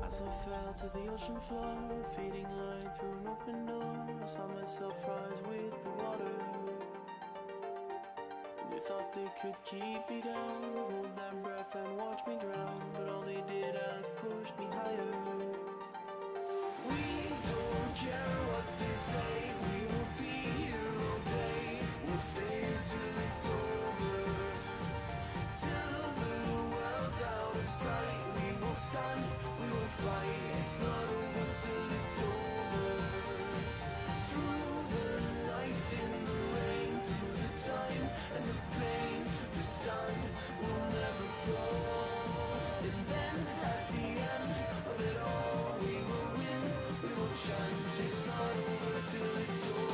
As I fell to the ocean floor, fading light through an open door, I saw myself rise with the water. They thought they could keep me down, hold that breath and watch me drown, but all they did was push me higher. We don't care what they say, we will be here all day. We'll stay till it's over, till the world's out of sight. We will stand, we will fight, it's not over till it's over. Through the nights in the rain, through the time and the pain, the stand will never fall. And then at the end of it all, we will win, we will chant, it's not over till it's over.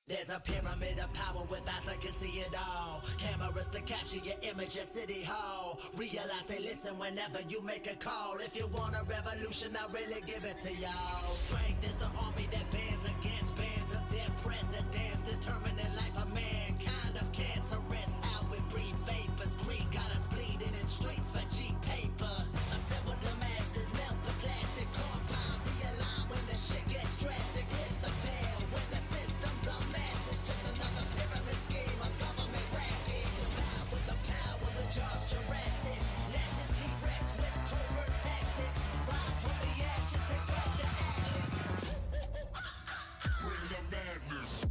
There's a pyramid of power with eyes that can see it all. Cameras to capture your image at City Hall. Realize they listen whenever you make a call. If you want a revolution, I'll really give it to y'all. Strength is the army that bands against bands of dead presidents, determining life of mankind of cancerous. How we breathe vapors. Greed got us bleeding in streets for cheap paper. Assemble the masses, melt the plastic, compound, realign when the shit gets drastic. Lift the veil when the systems are masked. It's just another pyramid scheme, a government racket. Combined with the power of Jaws Jurassic. Nation T-Rex with covert tactics. Rise from the ashes, take back the atlas. Bring the madness.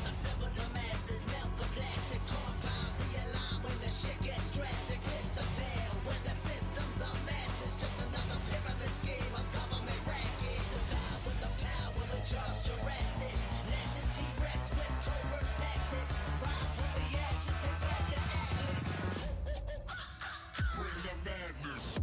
Assemble the masses, melt the plastic, compound, realign when the shit gets drastic. Lift the veil when the systems are masked. It's just another pyramid scheme, a government racket. Combined with the power of Jaws Jurassic. Nation T-Rex with covert tactics. Rise from the ashes, take back the atlas. Bring the madness.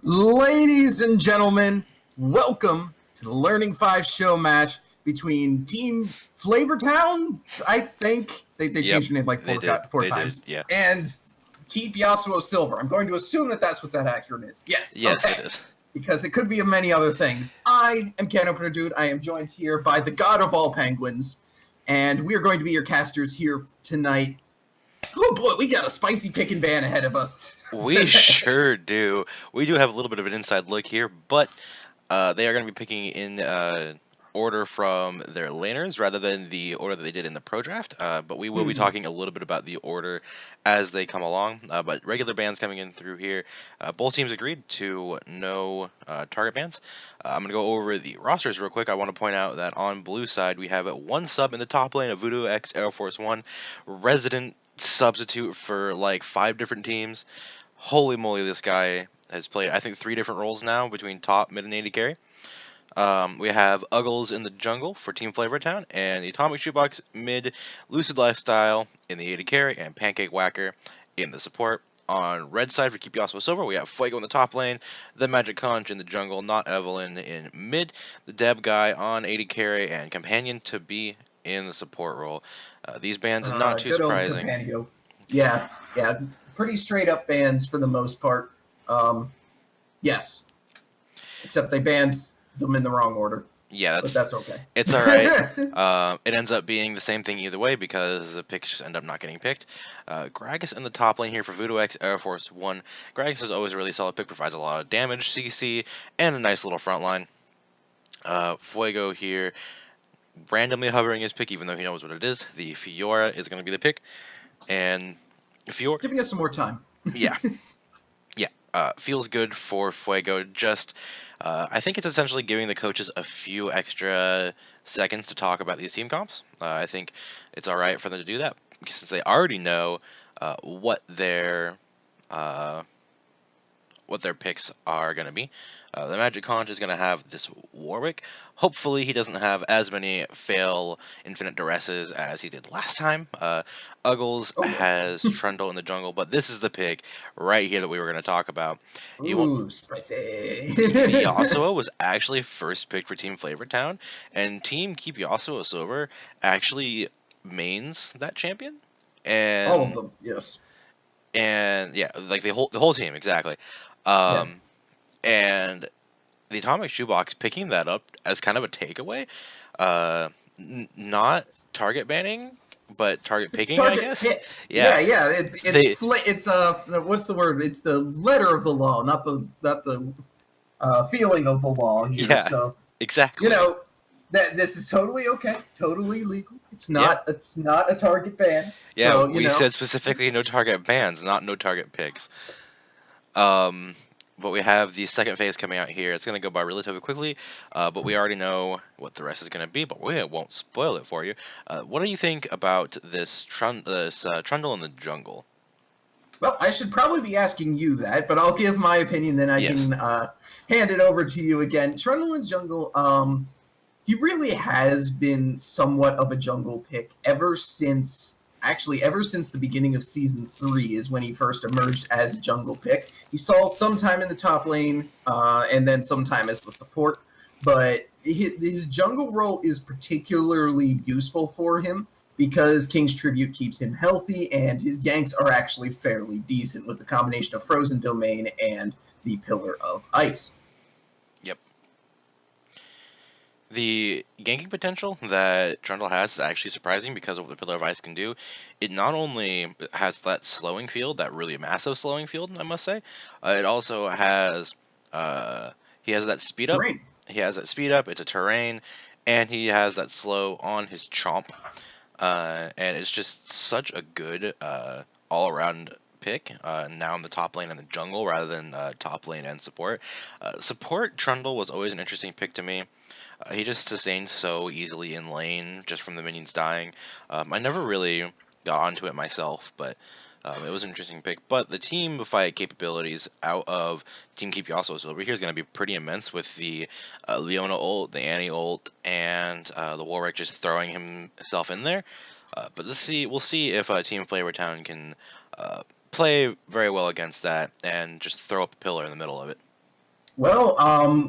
Ladies and gentlemen, welcome to the Learning 5 show match between Team Flavortown, I think. They changed the name like four times. Yeah. And Keep Yasuo Silver. I'm going to assume that that's what that acronym is. Yes. Yes, okay. it is. Because it could be many other things. I am Can Opener Dude. I am joined here by the god of all penguins. And we are going to be your casters here tonight. Oh boy, we got a spicy pick and ban ahead of us. We today. sure do. We do have a little bit of an inside look here, but they are going to be picking in order from their laners rather than the order that they did in the pro draft. But we will be talking a little bit about the order as they come along. But regular bans coming in through here. Both teams agreed to no target bans. I'm going to go over the rosters real quick. I want to point out that on blue side we have one sub in the top lane of Voodoo X Air Force One, resident substitute for like 5 different teams. Holy moly, this guy has played, I think, 3 different roles now between top, mid, and AD carry. We have Uggles in the jungle for Team Flavortown, and the Atomic Shoebox mid, Lucid Lifestyle in the AD carry, and Pancake Whacker in the support. On red side for Keep Yasuo Silver, we have Fuego in the top lane, the Magic Conch in the jungle, Not Evelyn in mid, the Deb guy on AD carry, and Companion to be in the support role. These bans not too Good surprising. old Companio. Yeah. Pretty straight up bans for the most part. Yes. Except they banned them in the wrong order. Yeah, But that's okay. It's all right. It ends up being the same thing either way because the picks just end up not getting picked. Gragas in the top lane here for Voodoo X Air Force One. Gragas is always a really solid pick, provides a lot of damage, CC, and a nice little front line. Fuego here, randomly hovering his pick, even though he knows what it is. The Fiora is going to be the pick, and Fiora giving us some more time. Yeah. Feels good for Fuego. Just, I think it's essentially giving the coaches a few extra seconds to talk about these team comps. I think it's all right for them to do that since they already know what their picks are going to be. The Magic Conch is going to have this Warwick. Hopefully, he doesn't have as many fail infinite duresses as he did last time. Uggles Oh boy. has Trundle in the jungle, but this is the pick right here that we were going to talk about. You won't. Ooh, spicy. Yasuo was actually first picked for Team Flavortown, and Team Keep Yasuo Silver actually mains that champion, All of and them, yes. yeah, like the whole team exactly. Yeah. Um, and the Atomic Shoebox picking that up as kind of a takeaway, uh, not target banning, but target picking, I Target guess. pick. Yeah, Yeah, yeah. they, It's what's the word? It's the letter of the law, not the feeling of the law here. yeah, So you exactly. know that this is totally okay, totally legal. It's Yeah, not a target ban. yeah. So We said specifically no target bans, not no target picks. Um, but we have the second phase coming out here. It's going to go by relatively quickly, but we already know what the rest is going to be, but we won't spoil it for you. What do you think about this Trundle in the jungle? well, I should probably be asking you that, but I'll give my opinion. Then I Yes. can hand it over to you again. Trundle and Jungle. He really has been somewhat of a jungle pick ever since the beginning of season 3 is when he first emerged as a jungle pick. He saw some time in the top lane and then some time as the support, but his jungle role is particularly useful for him because King's Tribute keeps him healthy and his ganks are actually fairly decent with the combination of Frozen Domain and the Pillar of Ice. Yep. The ganking potential that Trundle has is actually surprising because of what the Pillar of Ice can do. It not only has that slowing field, that really massive slowing field, I must say, it also has he has that speed up. Terrain. He has that speed up. It's a terrain, and he has that slow on his chomp. And it's just such a good all-around pick. Now in the top lane and the jungle rather than top lane and support. Support Trundle was always an interesting pick to me. He just sustained so easily in lane just from the minions dying. I never really got onto it myself, but it was an interesting pick. But the team fight capabilities out of Team Keep Yasuo Silver here is going to be pretty immense with the Leona ult, the Annie ult, and the Warwick just throwing himself in there. But we'll see if Team Flavortown can play very well against that and just throw up a pillar in the middle of it. Well,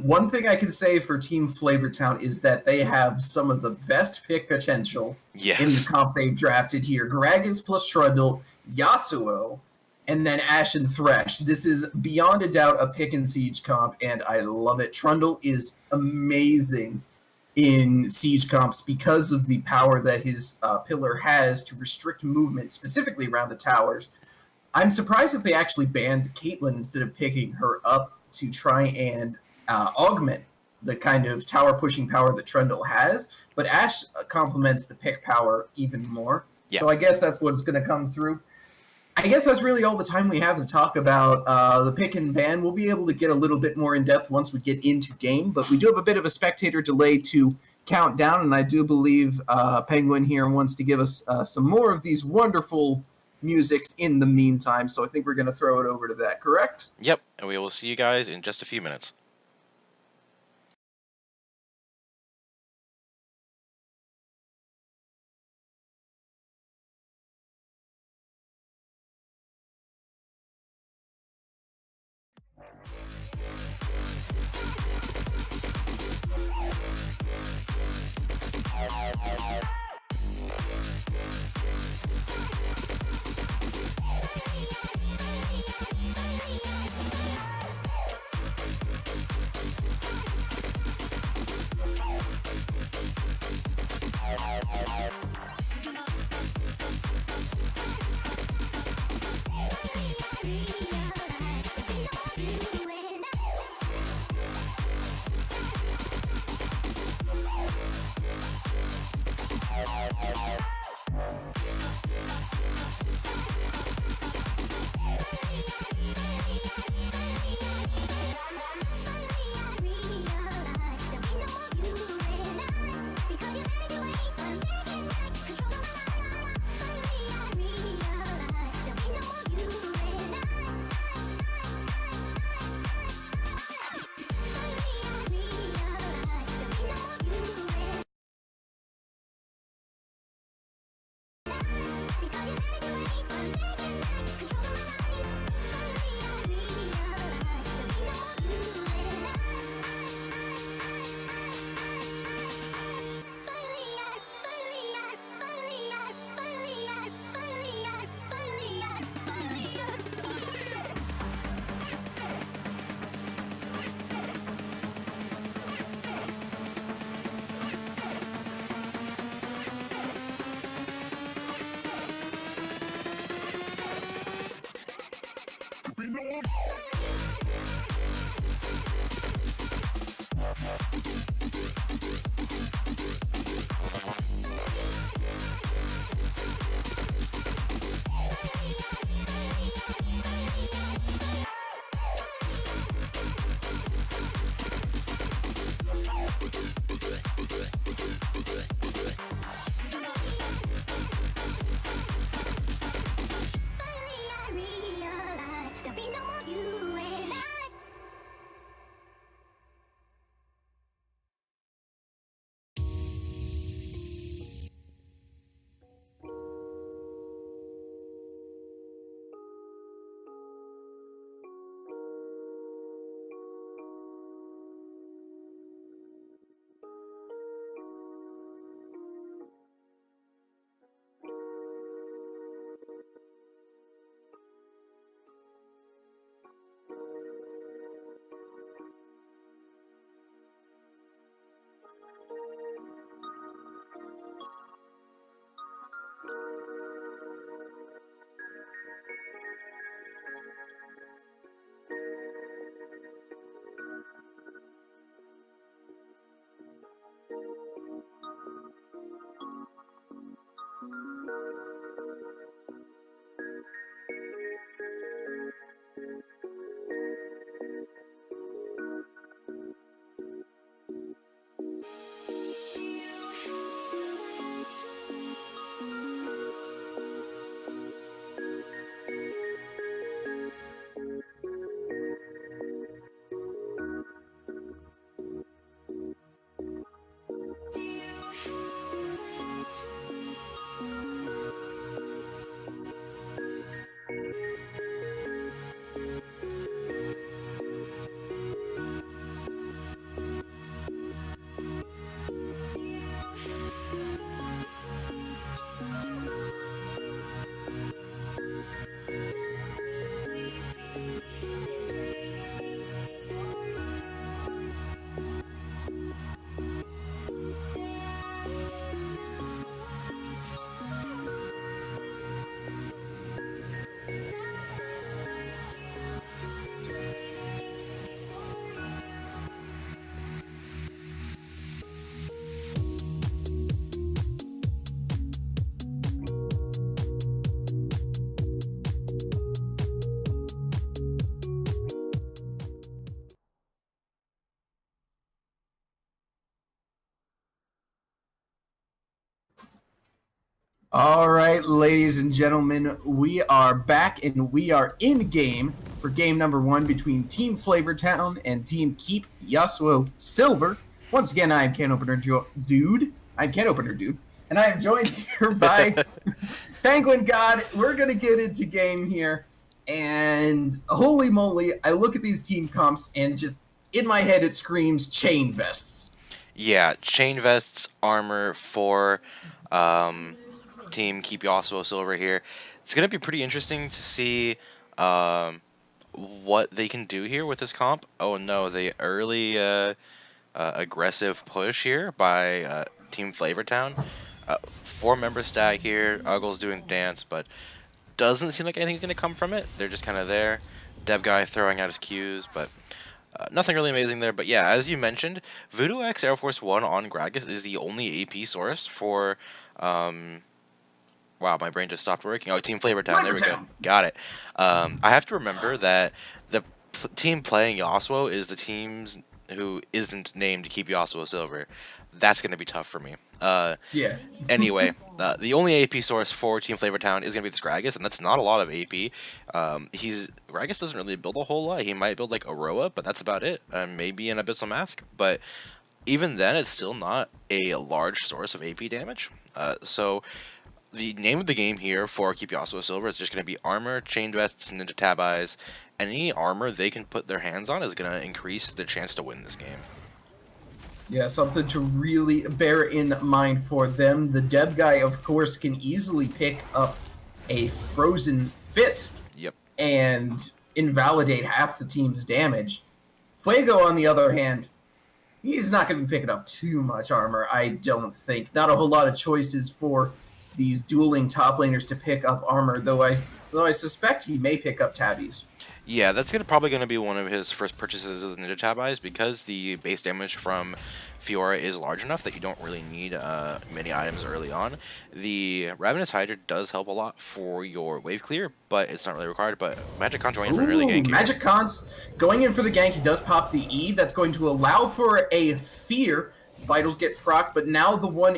one thing I can say for Team Flavortown is that they have some of the best pick potential in the Yes. comp they've drafted here. Gragas plus Trundle, Yasuo, and then Ashen Thresh. This is beyond a doubt a pick and siege comp, and I love it. Trundle is amazing in siege comps because of the power that his pillar has to restrict movement, specifically around the towers. I'm surprised that they actually banned Caitlyn instead of picking her up to try and augment the kind of tower pushing power that Trundle has. But Ashe complements the pick power even more. Yeah. So I guess that's what's going to come through. I guess that's really all the time we have to talk about the pick and ban. We'll be able to get a little bit more in depth once we get into game, but we do have a bit of a spectator delay to count down, and I do believe Penguin here wants to give us some more of these wonderful musics in the meantime, so I think we're going to throw it over to that, correct? Yep. And we will see you guys in just a few minutes. All right, ladies and gentlemen, we are back and we are in game for game number 1 between Team Flavortown and Team Keep Yasuo Silver. Once again, I am Can Opener Dude. I'm Can Opener Dude, and I am joined here by Penguin God. We're gonna get into game here, and holy moly, I look at these team comps and just in my head it screams chain vests. Yeah, chain vests, armor for team Keep Yasuo Silver here. It's gonna be pretty interesting to see what they can do here with this comp. Oh no, the early aggressive push here by Team Flavortown. 4-member stack here. Uggle's doing dance, but doesn't seem like anything's gonna come from it. They're just kind of there. Dev guy throwing out his Qs, but nothing really amazing there. But yeah, as you mentioned, Voodoo X Air Force One on Gragas is the only AP source for. Wow, my brain just stopped working. Oh, Team Flavortown. There we go. Flavortown. Got it. I have to remember that the team playing Yasuo is the teams who isn't named to keep Yasuo Silver. That's going to be tough for me. Yeah. Anyway, the only AP source for Team Flavortown is going to be this Gragas, and that's not a lot of AP. Gragas doesn't really build a whole lot. He might build like Aroa, but that's about it. Maybe an Abyssal Mask, but even then, it's still not a large source of AP damage. So the name of the game here for Keep Yasuo Silver is just going to be armor, chain vests, ninja tab eyes. Any armor they can put their hands on is going to increase their chance to win this game. Yeah, something to really bear in mind for them. The Deb guy, of course, can easily pick up a Frozen Fist Yep. and invalidate half the team's damage. Fuego, on the other hand, he's not going to be picking up too much armor, I don't think. Not a whole lot of choices for these dueling top laners to pick up armor, though I suspect he may pick up tabbies. Yeah, that's probably gonna be one of his first purchases of the Ninja Tab Eyes because the base damage from Fiora is large enough that you don't really need many items early on. The Ravenous Hydra does help a lot for your wave clear, but it's not really required. But Magic Contra went in for an early Ooh, gank here. Magic Con's going in for the gank. He does pop the E. That's going to allow for a fear. Vitals get proc, but now the one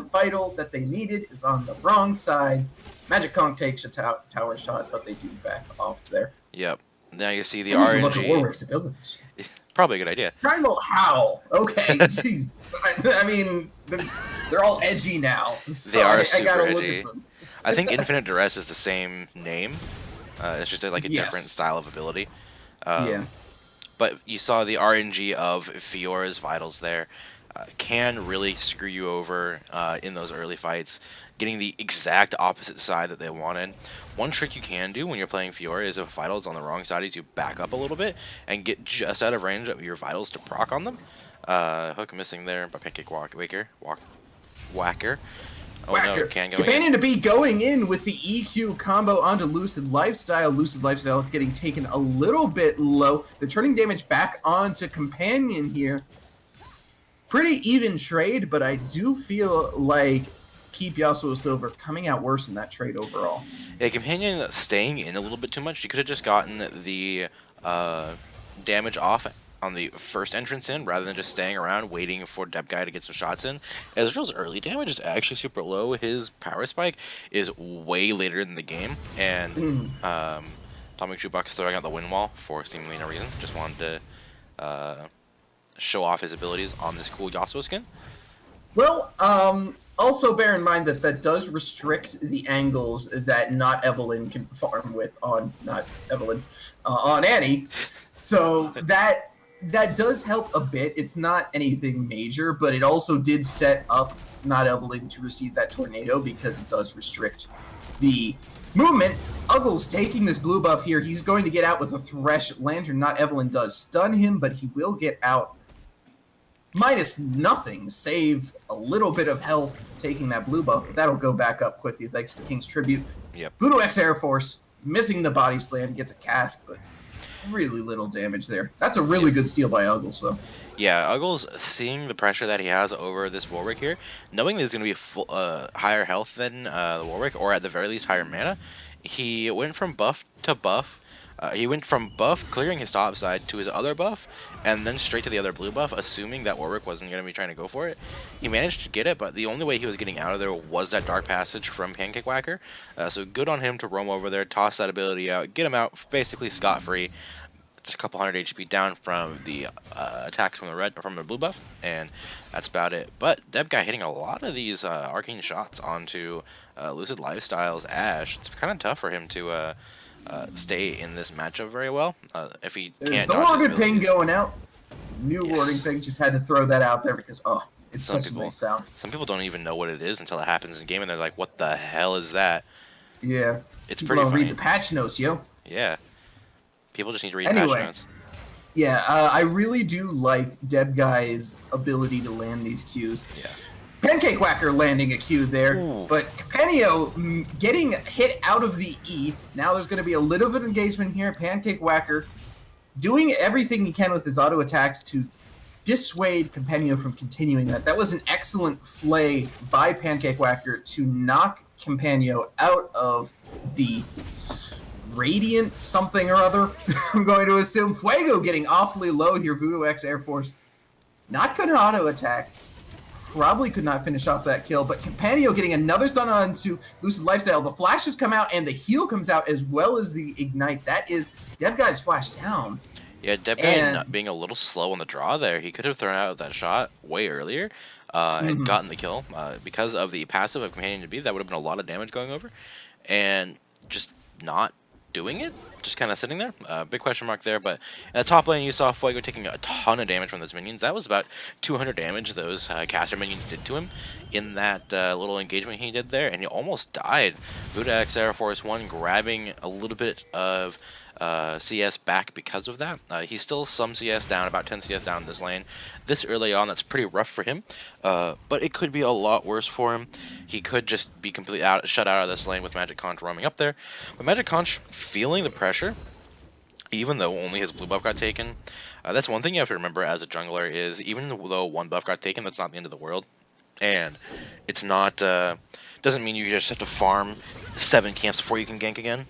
vital that they needed is on the wrong side. Magic Con takes a tower shot, but they do back off there. Yep. Now you see the I need to look at RNG. Warwick's abilities. Probably a good idea. Primal Howl. Okay, jeez. I mean, they're all edgy now, so They are I super gotta edgy. look at them. I think Infinite Duress is the same name. It's just like a different Yes. style of ability. Yeah. But you saw the RNG of Fiora's vitals there. Can really screw you over in those early fights, getting the exact opposite side that they wanted. One trick you can do when you're playing Fiora is if vitals on the wrong side is you back up a little bit and get just out of range of your vitals to proc on them. Hook missing there by Pancake Whacker. Oh no, Whacker. can go Companion to be going in with the EQ combo onto Lucid Lifestyle. Lucid Lifestyle getting taken a little bit low. They're turning damage back onto Companion here. Pretty even trade, but I do feel like keep Yasuo Silver coming out worse in that trade overall. Yeah, Companion staying in a little bit too much. You could have just gotten the damage off on the first entrance in rather than just staying around waiting for Deb Guy to get some shots in. Ezreal's early damage is actually super low. His power spike is way later in the game, and Atomic Jukebox throwing out the wind wall for seemingly no reason. Just wanted to show off his abilities on this cool Yasuo skin. Well, also bear in mind that that does restrict the angles that not Evelyn can farm with on on Annie. So that does help a bit. It's not anything major, but it also did set up not Evelyn to receive that tornado because it does restrict the movement. Uggle's taking this blue buff here. He's going to get out with a Thresh Lantern. Not Evelyn does stun him, but he will get out minus nothing, save a little bit of health taking that blue buff, but that'll go back up quickly thanks to King's Tribute. Yep. Voodoo X Air Force, missing the body slam, gets a cast, but really little damage there. That's a really good steal by Uggles, though. Yeah, Uggles seeing the pressure that he has over this Warwick here, knowing that he's going to be higher health than the Warwick, or at the very least higher mana, he went from buff to buff. He went from buff, clearing his top side, to his other buff, and then straight to the other blue buff, assuming that Warwick wasn't going to be trying to go for it. He managed to get it, but the only way he was getting out of there was that Dark Passage from Pancake Whacker. So good on him to roam over there, toss that ability out, get him out basically scot-free. Just a couple hundred HP down from the attacks from the blue buff, and that's about it. But Deb Guy hitting a lot of these arcane shots onto Lucid Lifestyle's Ashe. It's kind of tough for him to stay in this matchup very well. If he There's can't the dodge his warded ping abilities. going out. New Yes. warding thing, just had to throw that out there because, it's Some such people- a nice sound. Some people don't even know what it is until it happens in game, and they're like, "What the hell is that?" Yeah. It's People pretty don't funny. read the patch notes, yo. Yeah, people just need to read Anyway. patch notes. Yeah, I really do like Deb Guy's ability to land these Qs. Yeah. Pancake Whacker landing a Q there, Ooh. but Capenio getting hit out of the E. Now there's going to be a little bit of engagement here. Pancake Whacker doing everything he can with his auto attacks to dissuade Capenio from continuing that. That was an excellent flay by Pancake Whacker to knock Capenio out of the Radiant something or other. I'm going to assume Fuego getting awfully low here. Voodoo X Air Force not going to auto attack. Probably could not finish off that kill, but Campanio getting another stun onto Lucid Lifestyle. The flashes come out and the heal comes out as well as the ignite. That is Dev Guy's flash down. Yeah, Deb Guy And- not being a little slow on the draw there. He could have thrown out that shot way earlier and gotten the kill. Because of the passive of Companion to be, that would have been a lot of damage going over. And just not doing it, just kind of sitting there. Big question mark there, but in the top lane you saw Fuego taking a ton of damage from those minions. That was about 200 damage those caster minions did to him in that little engagement he did there, and he almost died. Buddha X Air Force 1 grabbing a little bit of CS back because of that. He's still some CS down, about 10 CS down in this lane. This early on, that's pretty rough for him, but it could be a lot worse for him. He could just be completely shut out of this lane with Magic Conch roaming up there. But Magic Conch feeling the pressure, even though only his blue buff got taken. That's one thing you have to remember as a jungler is even though one buff got taken, that's not the end of the world. And it's not, doesn't mean you just have to farm 7 camps before you can gank again.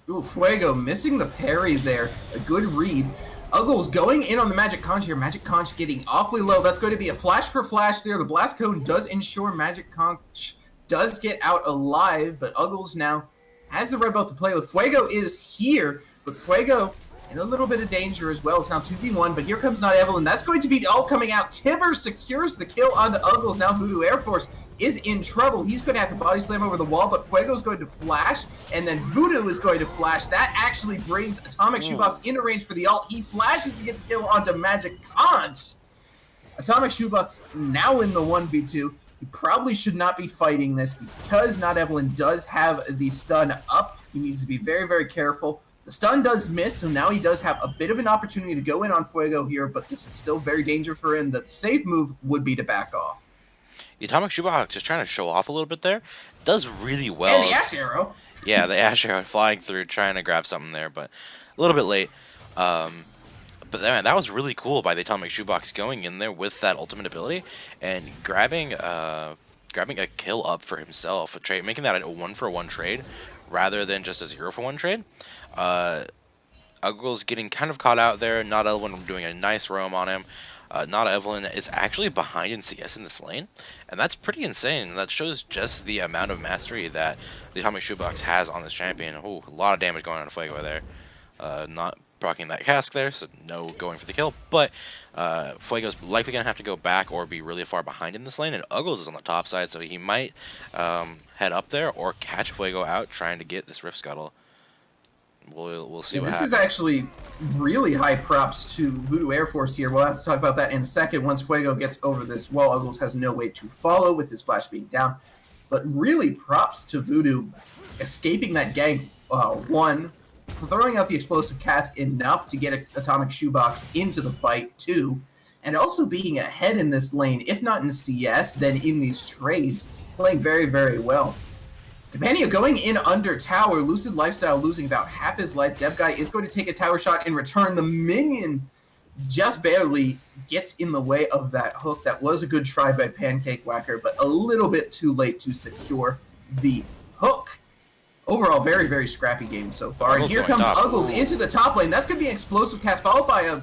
Ooh, Fuego missing the parry there. A good read. Uggles going in on the Magic Conch here. Magic Conch getting awfully low. That's going to be a flash for flash there. The Blast Cone does ensure Magic Conch does get out alive, but Uggles now has the red buff to play with. Fuego is here, but Fuego in a little bit of danger as well. It's now 2v1, but here comes Not Evelyn. That's going to be all coming out. Tibber secures the kill onto Uggles. Now Voodoo Air Force is in trouble. He's going to have to body slam over the wall, but Fuego's going to flash, and then Voodoo is going to flash. That actually brings Atomic Shoebox into range for the ult. He flashes to get the kill onto Magic Conch. Atomic Shoebox now in the 1v2. He probably should not be fighting this because Not Evelyn does have the stun up. He needs to be very, very careful. The stun does miss, so now he does have a bit of an opportunity to go in on Fuego here, but this is still very dangerous for him. The safe move would be to back off. The Atomic Shoebox just trying to show off a little bit there. Does really well. And the Ash Arrow. Yeah, the Ash Arrow flying through, trying to grab something there, but a little bit late. But man, that was really cool by the Atomic Shoebox going in there with that ultimate ability and grabbing a kill up for himself, making that a 1-for-1 trade rather than just a 0-for-1 trade. Uggles getting kind of caught out there. Not Evelyn doing a nice roam on him. Not Evelyn is actually behind in CS in this lane, and that's pretty insane. That shows just the amount of mastery that the Atomic Shoebox has on this champion. Oh, a lot of damage going on to Fuego there. Not proccing that cask there, so no going for the kill, but Fuego's likely going to have to go back or be really far behind in this lane, and Uggles is on the top side, so he might head up there or catch Fuego out trying to get this Rift Scuttle. We'll see what happens. This is actually really high props to Voodoo Air Force here. We'll have to talk about that in a second. Once Fuego gets over this wall, Uggles has no way to follow with his flash being down. But really props to Voodoo escaping that gank, one, throwing out the explosive cask enough to get an Atomic Shoebox into the fight, two, and also being ahead in this lane, if not in CS, then in these trades, playing very, very well. Campanio going in under tower. Lucid Lifestyle losing about half his life. Dev Guy is going to take a tower shot in return. The minion just barely gets in the way of that hook. That was a good try by Pancake Whacker, but a little bit too late to secure the hook. Overall, very, very scrappy game so far. And here comes Uggles into the top lane. That's going to be an explosive cast followed by a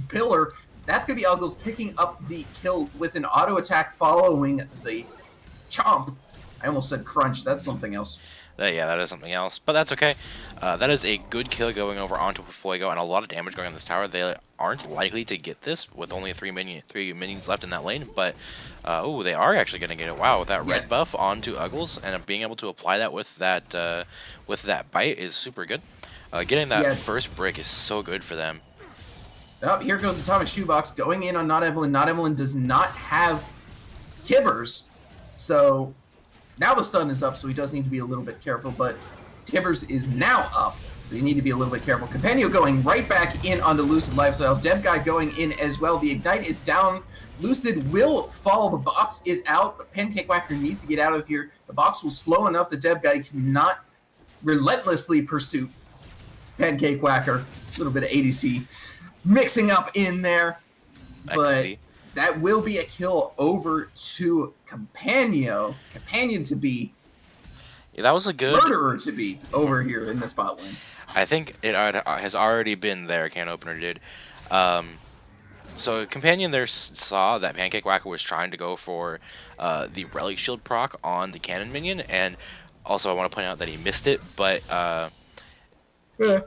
pillar. That's going to be Uggles picking up the kill with an auto attack following the chomp. I almost said crunch. That's something else. Yeah, that is something else, but that's okay. That is a good kill going over onto Fuego and a lot of damage going on this tower. They aren't likely to get this with only three minions left in that lane, but oh, they are actually going to get it. Wow, with that red buff onto Uggles and being able to apply that with that bite is super good. Getting that first brick is so good for them. Oh, here goes Atomic Shoebox going in on Not Evelyn. Not Evelyn does not have Tibbers, so now the stun is up, so he does need to be a little bit careful, but Tibbers is now up, so you need to be a little bit careful. Campanio going right back in onto Lucid Lifestyle. Dev Guy going in as well. The Ignite is down. Lucid will fall. The box is out, but Pancake Whacker needs to get out of here. The box was slow enough that Dev Guy cannot relentlessly pursue Pancake Whacker. A little bit of ADC mixing up in there, but that will be a kill over to Campanio. Companion to be. Yeah, that was a good murderer to be over here in this bot lane. I think it has already been there. Can Opener did. So Companion there saw that Pancake Whacker was trying to go for the Relic Shield proc on the Cannon minion, and also I want to point out that he missed it, but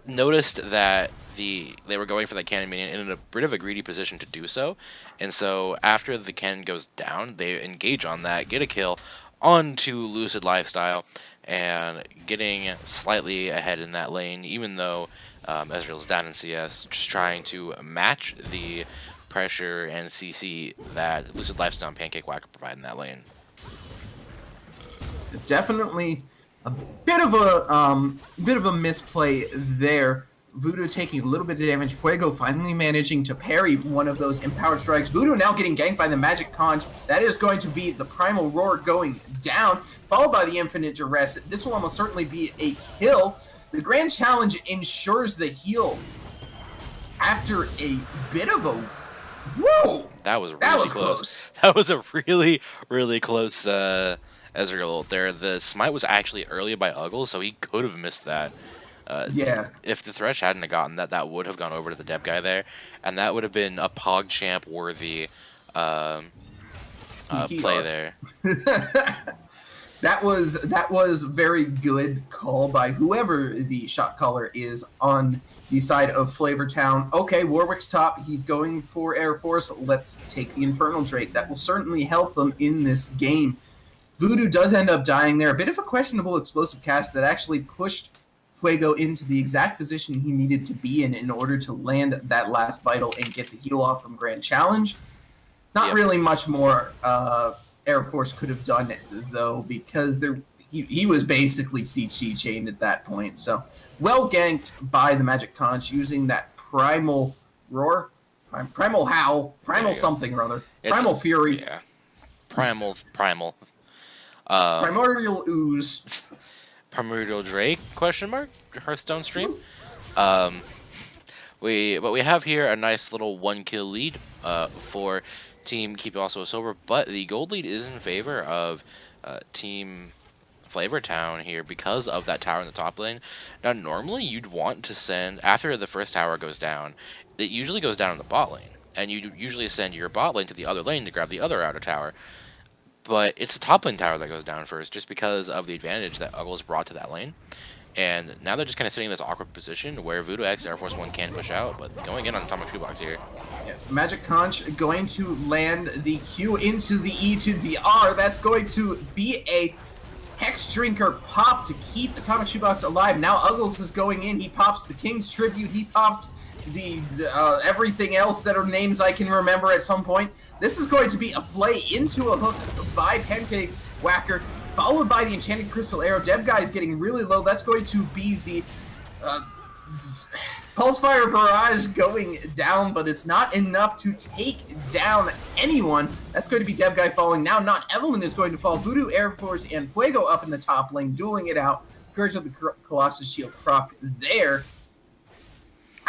noticed that they were going for that Cannon minion in a bit of a greedy position to do so, and so after the cannon goes down, they engage on that, get a kill onto Lucid Lifestyle, and getting slightly ahead in that lane, even though Ezreal's down in CS, just trying to match the pressure and CC that Lucid Lifestyle and Pancake Whacker provide in that lane. Definitely a bit of a misplay there. Voodoo taking a little bit of damage. Fuego finally managing to parry one of those empowered strikes. Voodoo now getting ganked by the Magic Conch. That is going to be the Primal Roar going down, followed by the Infinite Duress. This will almost certainly be a kill. The Grand Challenge ensures the heal after a bit of a... Whoa! That was That really was close. That was a really, really close Ezreal there. The smite was actually early by Uggles, so he could have missed that. Yeah. If the Thresh hadn't have gotten that, that would have gone over to the Deb guy there, and that would have been a PogChamp worthy Sneaky play R. there. That was very good call by whoever the shot caller is on the side of Flavortown. Okay, Warwick's top. He's going for Air Force. Let's take the Infernal trait. That will certainly help them in this game. Voodoo does end up dying there. A bit of a questionable explosive cast that actually pushed Fuego into the exact position he needed to be in order to land that last vital and get the heal off from Grand Challenge. Not really much more Air Force could have done, though, because he was basically CC chained at that point. So, well ganked by the Magic Conch using that Primal Roar, Primal Howl, Primal something or other, Primal Fury. Yeah. Primal. Primordial Ooze. Primordial Drake, question mark? Hearthstone stream? We have here a nice little 1-kill lead for Team Keep Also Sober, but the gold lead is in favor of Team Flavortown here because of that tower in the top lane. Now, normally you'd want to send, after the first tower goes down, it usually goes down in the bot lane, and you usually send your bot lane to the other lane to grab the other outer tower. But it's the top lane tower that goes down first, just because of the advantage that Uggles brought to that lane. And now they're just kind of sitting in this awkward position where Voodoo X Air Force 1 can push out, but going in on Atomic Shoebox here. Yeah. Magic Conch going to land the Q into the E to the R. That's going to be a Hex Drinker pop to keep Atomic Shoebox alive. Now Uggles is going in. He pops the King's Tribute. He pops the everything else that are names I can remember at some point. This is going to be a flay into a hook by Pancake Whacker, followed by the Enchanted Crystal Arrow. Deb guy is getting really low. That's going to be the Pulsefire Barrage going down, but it's not enough to take down anyone. That's going to be Deb guy falling. Now not Evelyn is going to fall. Voodoo, Air Force, and Fuego up in the top lane, dueling it out. Courage of the Colossus Shield proc there.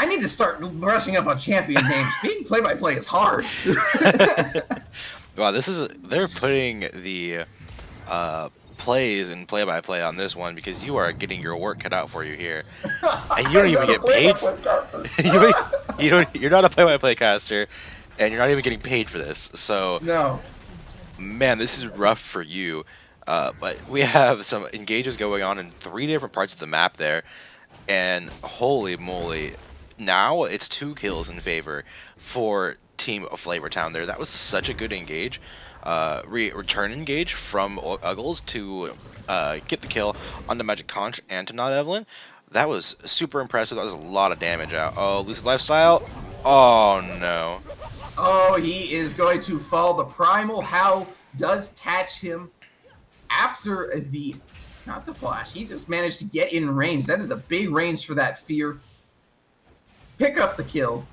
I need to start brushing up on champion names. Being play-by-play is hard. Wow, they're putting the plays and play-by-play on this one because you are getting your work cut out for you here, and you don't even get paid. You're not a play-by-play caster, and you're not even getting paid for this. So no, man, this is rough for you. But we have some engages going on in 3 different parts of the map there, and holy moly. Now it's 2 kills in favor for Team Flavortown there. That was such a good engage. Return engage from Uggles to get the kill on the Magic Conch and to not Evelyn. That was super impressive. That was a lot of damage out. Oh, Lucid Lifestyle. Oh, no. Oh, he is going to fall. The Primal Howl does catch him after the... Not the flash. He just managed to get in range. That is a big range for that Fear. Pick up the kill,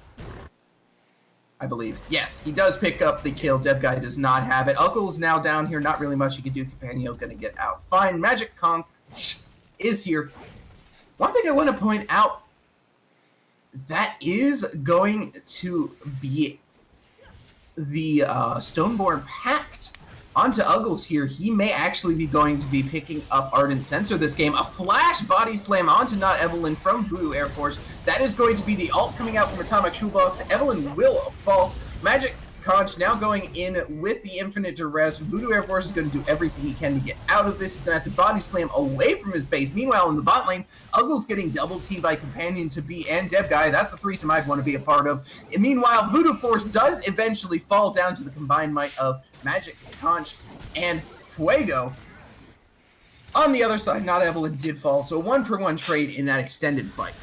I believe. Yes, he does pick up the kill. Deb guy does not have it. Uggles now down here. Not really much he can do. Companio going to get out fine. Magic Conch is here. One thing I want to point out, that is going to be the Stoneborn Pact onto Uggles here. He may actually be going to be picking up Ardent Sensor this game. A flash body slam onto not Evelyn from Voodoo Air Force. That is going to be the ult coming out from Atomic Shoebox. Evelyn will fall. Magic Conch now going in with the Infinite Duress. Voodoo Air Force is going to do everything he can to get out of this. He's going to have to body slam away from his base. Meanwhile, in the bot lane, Uggles getting double teamed by Companion to be and Deb guy. That's a threesome I'd want to be a part of. And meanwhile, Voodoo Force does eventually fall down to the combined might of Magic Conch and Fuego. On the other side, not Evelyn did fall, so 1-for-1 trade in that extended fight.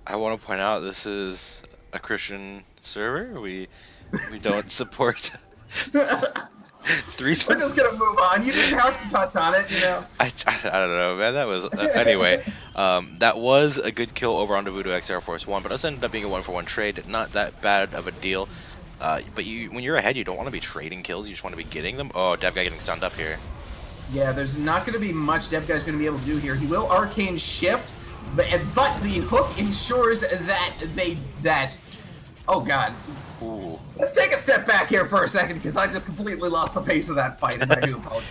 I want to point out this is a Christian server. We don't support threesome. We're just gonna move on. You didn't have to touch on it, you know. I don't know, man. That was anyway. That was a good kill over onto Voodoo X Air Force 1, but it ended up being a 1-for-1 trade. Not that bad of a deal. But when you're ahead, you don't want to be trading kills. You just want to be getting them. Oh, Dev guy getting stunned up here. Yeah, there's not going to be much Debguy's going to be able to do here. He will Arcane Shift, but the hook ensures that oh god. Ooh. Let's take a step back here for a second, because I just completely lost the pace of that fight, and I do apologize.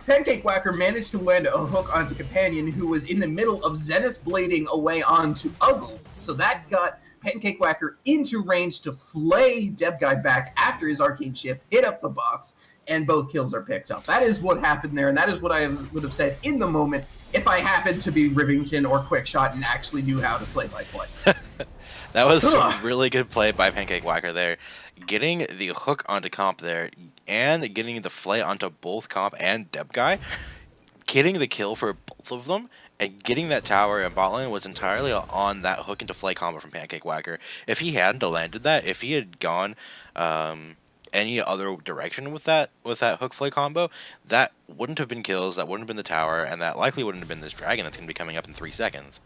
Pancake Whacker managed to land a hook onto Companion, who was in the middle of Zenith blading away onto Uggles, so that got Pancake Whacker into range to flay Debguy back after his Arcane Shift, hit up the box, and both kills are picked up. That is what happened there, and that is what I would have said in the moment if I happened to be Rivington or Quickshot and actually knew how to play by play. That was some really good play by Pancake Whacker there. Getting the hook onto Comp there, and getting the flay onto both Comp and Debguy. Getting the kill for both of them, and getting that tower and bot lane was entirely on that hook into flay combo from Pancake Whacker. If he hadn't landed that, if he had gone any other direction with that hook flay combo, that wouldn't have been kills, that wouldn't have been the tower, and that likely wouldn't have been this dragon that's going to be coming up in 3 seconds.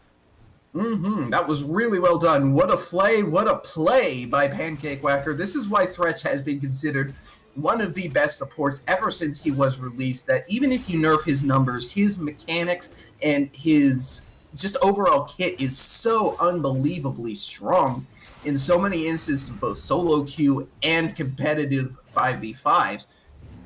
That was really well done. What a flay, what a play by Pancake Whacker. This is why Thresh has been considered one of the best supports ever since he was released, that even if you nerf his numbers, his mechanics and his just overall kit is so unbelievably strong in so many instances of both solo queue and competitive 5v5s.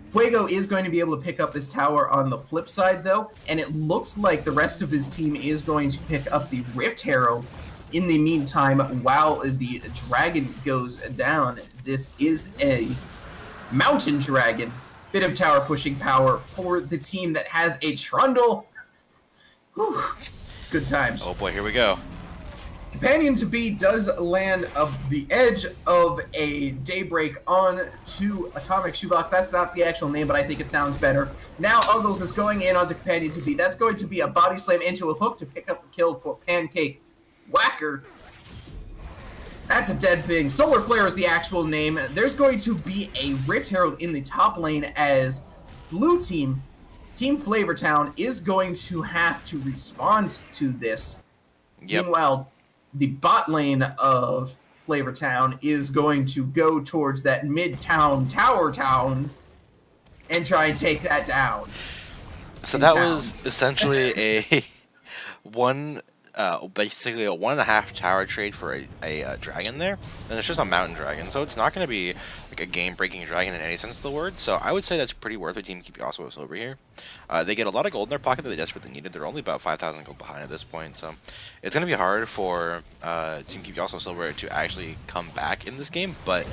Fuego is going to be able to pick up this tower on the flip side, though, and it looks like the rest of his team is going to pick up the Rift Herald in the meantime while the dragon goes down. This is a Mountain Dragon. Bit of tower pushing power for the team that has a Trundle. Whew. It's good times. Oh boy, here we go. Companion to be does land of the edge of a Daybreak on to Atomic Shoebox. That's not the actual name, but I think it sounds better. Now Uggles is going in onto Companion to be. That's going to be a body slam into a hook to pick up the kill for Pancake Whacker. That's a dead thing. Solar Flare is the actual name. There's going to be a Rift Herald in the top lane as blue team, Team Flavortown, is going to have to respond to this. Yep. Meanwhile, the bot lane of Flavortown is going to go towards that mid-town, Tower Town, and try and take that down. So that was essentially a basically a 1.5 tower trade for a dragon there, and it's just a mountain dragon, so it's not going to be like a game-breaking dragon in any sense of the word. So I would say that's pretty worth it. Team Keep Yasuo over here. They get a lot of gold in their pocket that they desperately needed. They're only about 5,000 gold behind at this point, so it's going to be hard for Team Keep Yasuo Silver to actually come back in this game, but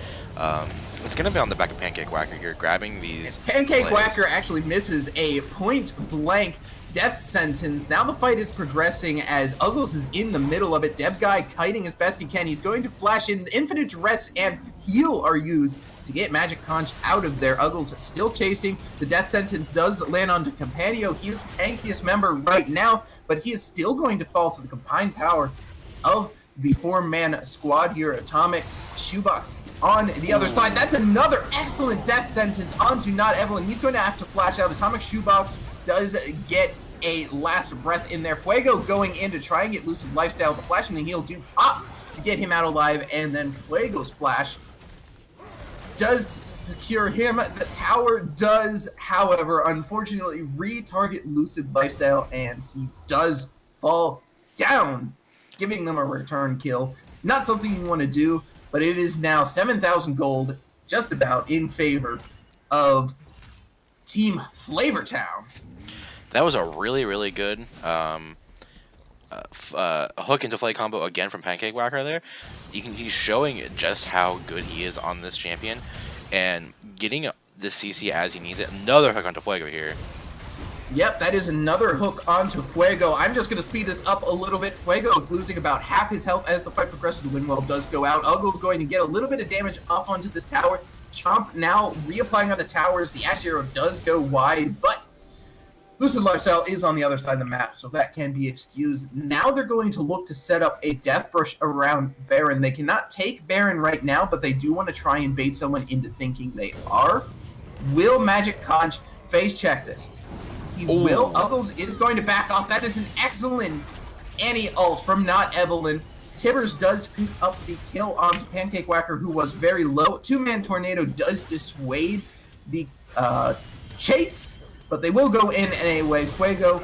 it's going to be on the back of Pancake Whacker here, grabbing these Pancake plays. Whacker actually misses a point-blank death sentence. Now the fight is progressing as Uggles is in the middle of it. Debguy kiting as best he can. He's going to flash in. Infinite Duress and Heal are used to get Magic Conch out of there. Uggles still chasing. The death sentence does land onto Companio. He's the tankiest member right now, but he is still going to fall to the combined power of the 4-man squad here. Atomic Shoebox on the other side. That's another excellent death sentence onto Not Evelyn. He's going to have to flash out. Atomic Shoebox does get a last breath in there. Fuego going in to try and get Lucid Lifestyle. The flash and the heal do pop to get him out alive, and then Fuego's flash does secure him. The tower does, however, unfortunately retarget Lucid Lifestyle, and he does fall down, giving them a return kill. Not something you want to do, but it is now 7,000 gold, just about in favor of Team Flavortown. That was a really, really good hook into flay combo again from Pancake Whacker there. He's showing just how good he is on this champion, and getting the CC as he needs it. Another hook onto Fuego here. Yep, that is another hook onto Fuego. I'm just going to speed this up a little bit. Fuego losing about half his health as the fight progresses. The Windwell does go out. Uggle's going to get a little bit of damage off onto this tower. Chomp now reapplying on the towers. The Ash Arrow does go wide, but Lucid Lifestyle is on the other side of the map, so that can be excused. Now they're going to look to set up a Death Brush around Baron. They cannot take Baron right now, but they do want to try and bait someone into thinking they are. Will Magic Conch face check this? He will. Uggles is going to back off. That is an excellent anti-ult from Not Evelyn. Tibbers does pick up the kill onto Pancake Whacker, who was very low. 2-man Tornado does dissuade the chase, but they will go in anyway. Fuego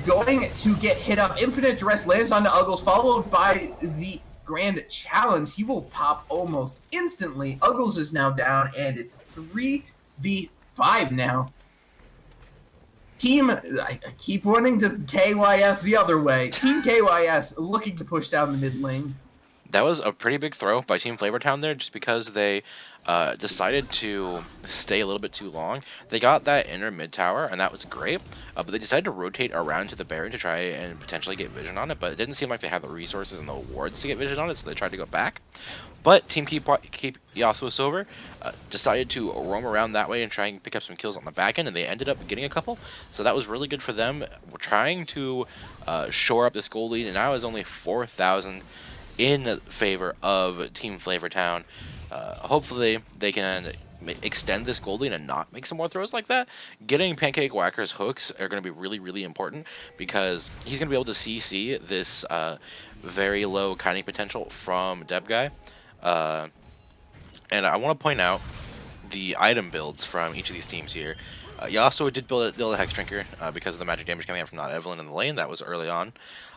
going to get hit up. Infinite Duress lands onto Uggles, followed by the Grand Challenge. He will pop almost instantly. Uggles is now down, and it's 3v5 now. Team, I keep wanting to KYS the other way. Team KYS looking to push down the mid lane. That was a pretty big throw by Team Flavortown there, just because they decided to stay a little bit too long. They got that inner mid tower, and that was great, but they decided to rotate around to the Baron to try and potentially get vision on it, but it didn't seem like they had the resources and the wards to get vision on it, so they tried to go back. But Team Keep Yasuo Silver decided to roam around that way and try and pick up some kills on the back end, and they ended up getting a couple, so that was really good for them. We're trying to shore up this goal lead, and now is only 4,000 in favor of Team Flavortown. Hopefully they can extend this gold lead and not make some more throws like that. Getting Pancake Whacker's hooks are going to be really, really important, because he's going to be able to CC this very low kiting potential from Deb Guy. And I want to point out the item builds from each of these teams here. Yasuo did build a Hex Drinker because of the magic damage coming out from not Evelyn in the lane. That was early on.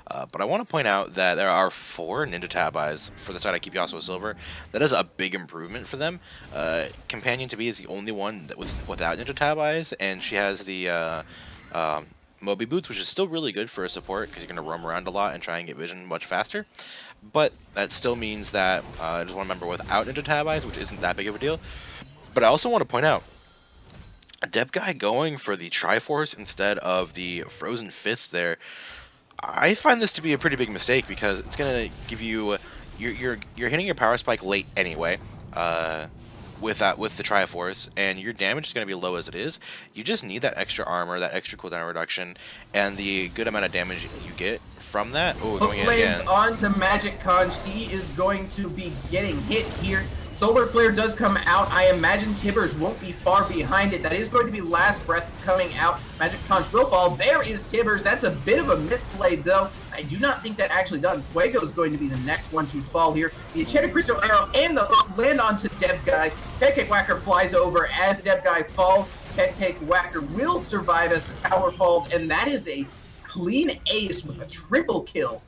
But I want to point out that there are 4 Ninja Tab Eyes for the side I keep Yasuo Silver. That is a big improvement for them. Companion to be is the only one that without Ninja Tab Eyes, and she has the Moby Boots, which is still really good for a support because you're going to roam around a lot and try and get vision much faster. But that still means that I just want to remember without Ninja Tab Eyes, which isn't that big of a deal. But I also want to point out, Deb Guy going for the Triforce instead of the Frozen Fist there, I find this to be a pretty big mistake, because it's gonna give you you're hitting your power spike late anyway with the Triforce, and your damage is gonna be low as it is. You just need that extra armor, that extra cooldown reduction, and the good amount of damage you get from that. Oh, going in Lands again. onto Magic Conch. He is going to be getting hit here. Solar Flare does come out. I imagine Tibbers won't be far behind it. That is going to be Last Breath coming out. Magic Conch will fall. There is Tibbers. That's a bit of a misplay, though. I do not think that actually done. Fuego is going to be the next one to fall here. The Enchanted Crystal Arrow and the hook land onto Deb Guy. Pancake Whacker flies over as Deb Guy falls. Pancake Whacker will survive as the tower falls, and that is a clean ace with a triple kill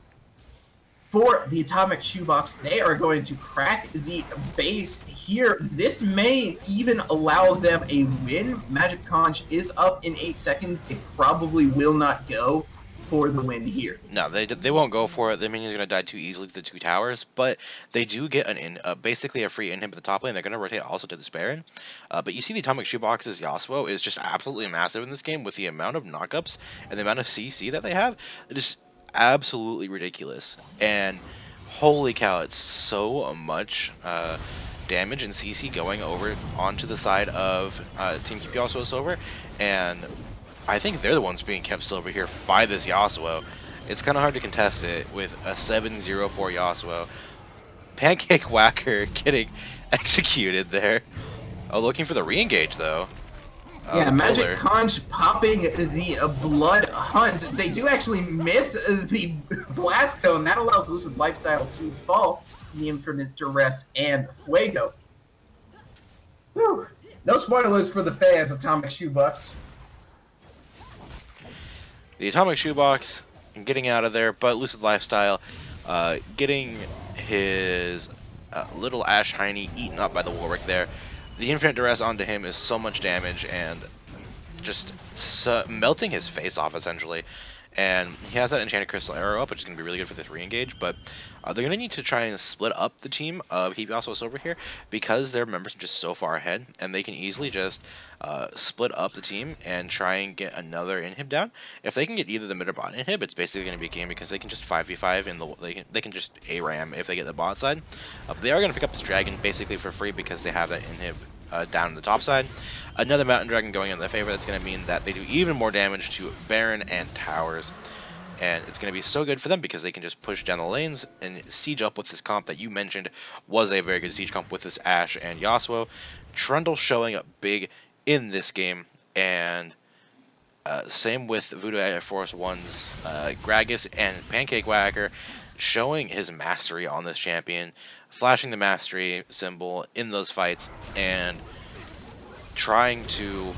for the Atomic Shoebox. They are going to crack the base here. This may even allow them a win. Magic Conch is up in 8 seconds. They probably will not go for the win here. No, they won't go for it. The minion's going to die too easily to the 2 towers, but they do get basically a free inhib at the top lane. They're going to rotate also to this Baron. But you see the Atomic Shoebox's Yasuo is just absolutely massive in this game with the amount of knockups and the amount of CC that they have. It is absolutely ridiculous. And holy cow, it's so much damage and CC going over onto the side of Team Keep Yasuo Silver, and I think they're the ones being kept silver here by this Yasuo. It's kind of hard to contest it with a 7-0-4 Yasuo. Pancake Whacker getting executed there. Oh, looking for the re-engage, though. Yeah, Magic Conch popping the Blood Hunt. They do actually miss the Blast Cone. That allows Lucid Lifestyle to fall to the Infinite Duress and Fuego. Whew. No spoilers for the fans, Atomic Shoebox. The Atomic Shoebox getting out of there, but Lucid Lifestyle getting his little Ash Heine eaten up by the Warwick there. The Infinite Duress onto him is so much damage and just melting his face off, essentially. And he has that Enchanted Crystal Arrow up, which is going to be really good for this re-engage, but they're going to need to try and split up the team of Keep Yasuo Silver here, because their members are just so far ahead, and they can easily just split up the team and try and get another inhib down. If they can get either the mid or bot inhib, it's basically going to be a game, because they can just 5v5 in they can just ARAM if they get the bot side. But they are going to pick up this dragon basically for free, because they have that inhib down in the top side. Another Mountain Dragon going in their favor. That's going to mean that they do even more damage to Baron and towers. And it's going to be so good for them, because they can just push down the lanes and siege up with this comp that you mentioned was a very good siege comp with this Ashe and Yasuo. Trundle showing up big in this game, and same with Voodoo Air Force 1's Gragas and Pancake Whacker showing his mastery on this champion, flashing the mastery symbol in those fights, and trying to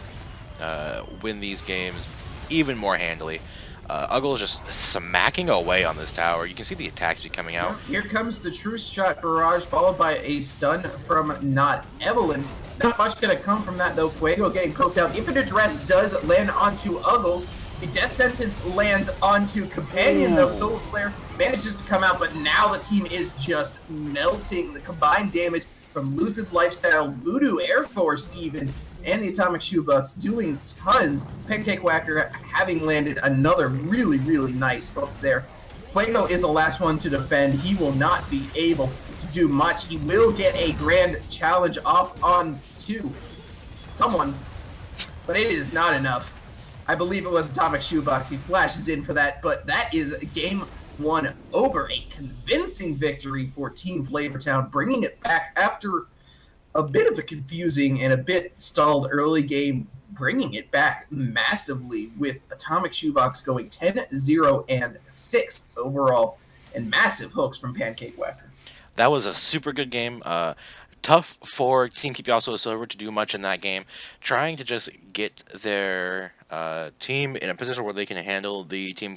win these games even more handily. Uggle is just smacking away on this tower. You can see the attacks be coming out. Here comes the true shot barrage, followed by a stun from Not Evelyn. Not much gonna come from that though. Fuego getting poked out. Infinite Dress does land onto Uggles. The death sentence lands onto Companion though. Solar Flare manages to come out, but now the team is just melting. The combined damage from Lucid Lifestyle, Voodoo Air Force even, and the Atomic Shoebox doing tons. Pancake Whacker having landed another really, really nice hook there. Fuego is the last one to defend. He will not be able to do much. He will get a grand challenge off on to someone, but it is not enough. I believe it was Atomic Shoebox. He flashes in for that, but that is game 1 over. A convincing victory for Team Flavortown, bringing it back after a bit of a confusing and a bit stalled early game, bringing it back massively with Atomic Shoebox going 10-0-6 overall, and massive hooks from Pancake Whacker. That was a super good game. Tough for Team Keep Yasuo Silver to do much in that game, trying to just get their team in a position where they can handle the team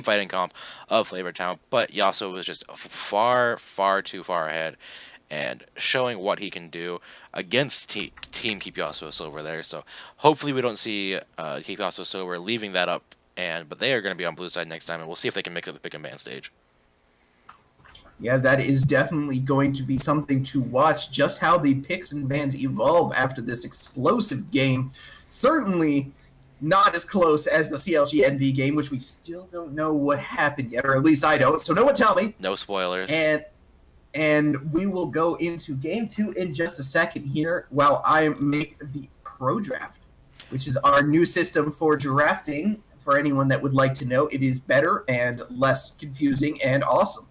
fighting comp of Flavortown, but Yasuo was just far too far ahead and showing what he can do against Team Keep Yasuo Silver there. So hopefully we don't see Keep Yasuo Silver leaving that up, but they are going to be on blue side next time, and we'll see if they can make it the pick and ban stage. Yeah, that is definitely going to be something to watch, just how the picks and bans evolve after this explosive game. Certainly not as close as the CLG NV game, which we still don't know what happened yet, or at least I don't, so no one tell me. No spoilers. And we will go into game 2 in just a second here while I make the pro draft, which is our new system for drafting. For anyone that would like to know, it is better and less confusing and awesome.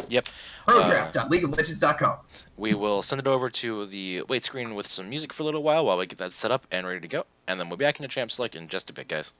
Yep. Prodraft.leagueoflegends.com. We will send it over to the wait screen with some music for a little while we get that set up and ready to go, and then we'll be back in the champ select in just a bit, guys.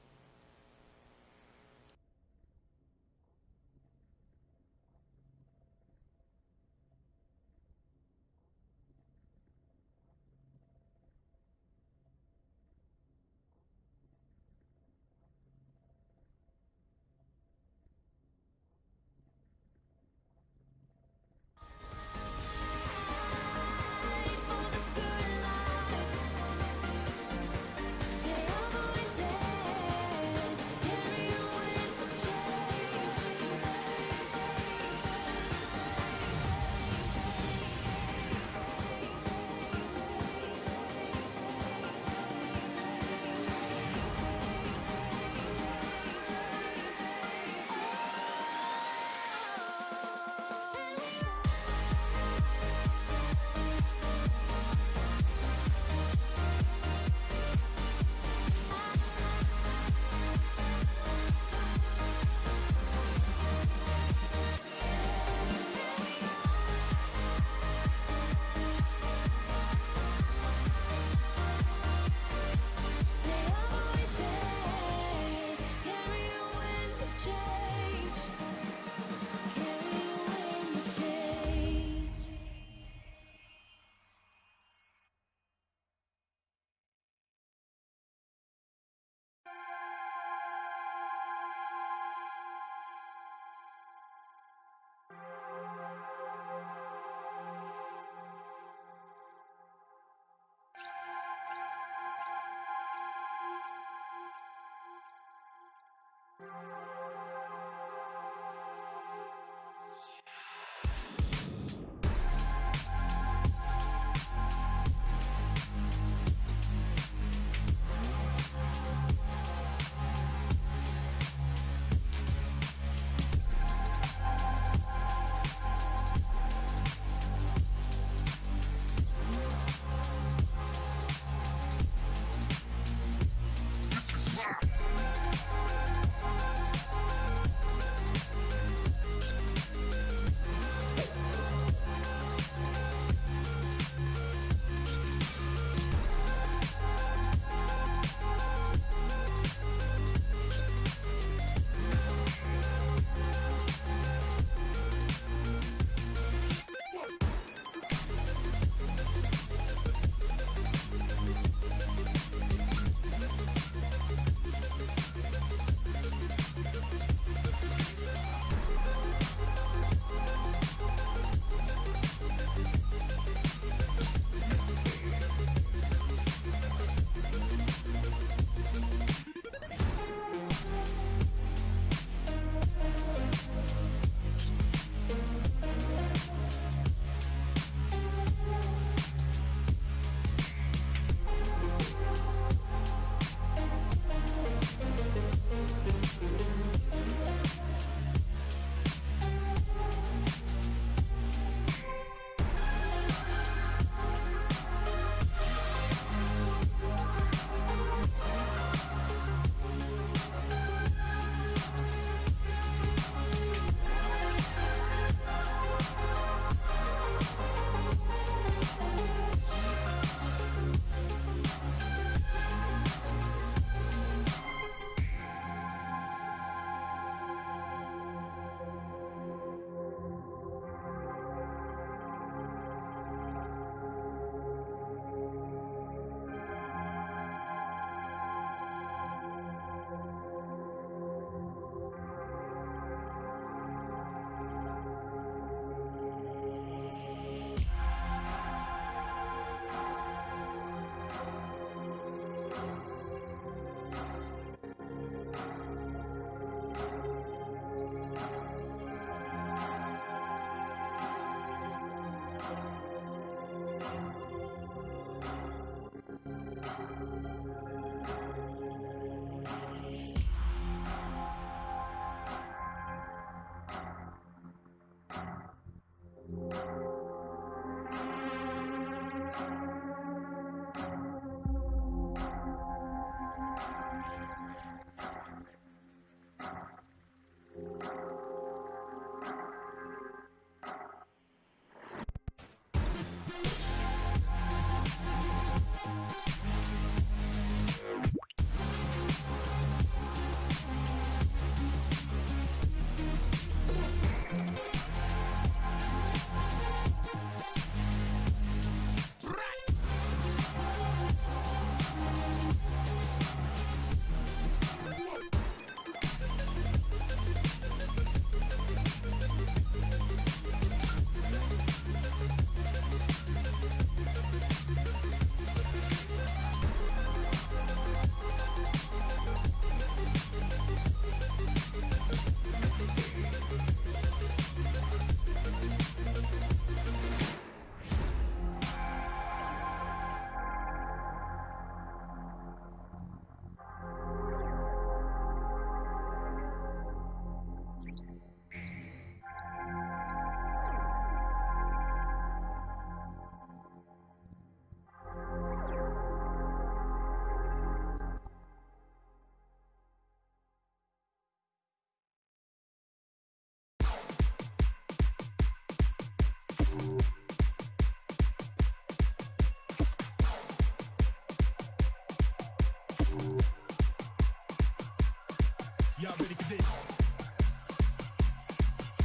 Y'all ready for this?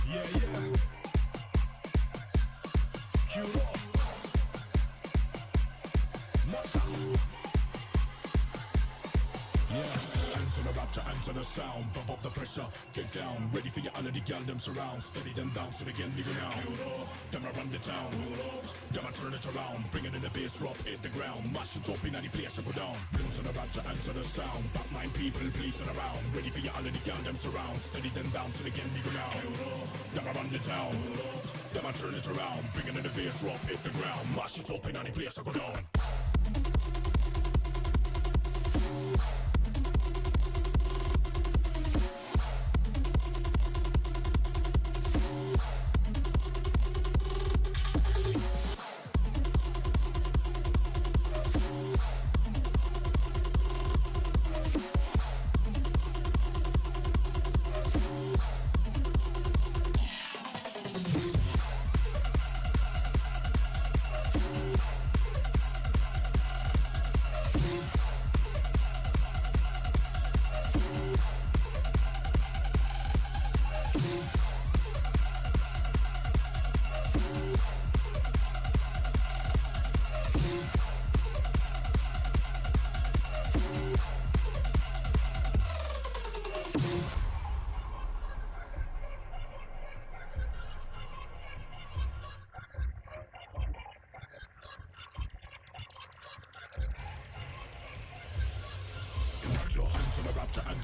Yeah, yeah. Cue up. Mata. Yeah. Enter the rapture, enter the sound. Bump up the pressure, get down. Ready for your under the gal, them surround. Steady them down, so again, nigga now. Them I run the town. Them I turn it around. Bring it in the bass drop, hit the ground. Mash it up in any place I go down. Enter the rapture, enter the sound. Back nine people, please turn around. Ready for your under the gal, them surround. Steady them down, so again, nigga now. Them I run the town. Them I turn it around. Bring it in the bass drop, hit the ground. Mash it up in any place I go down.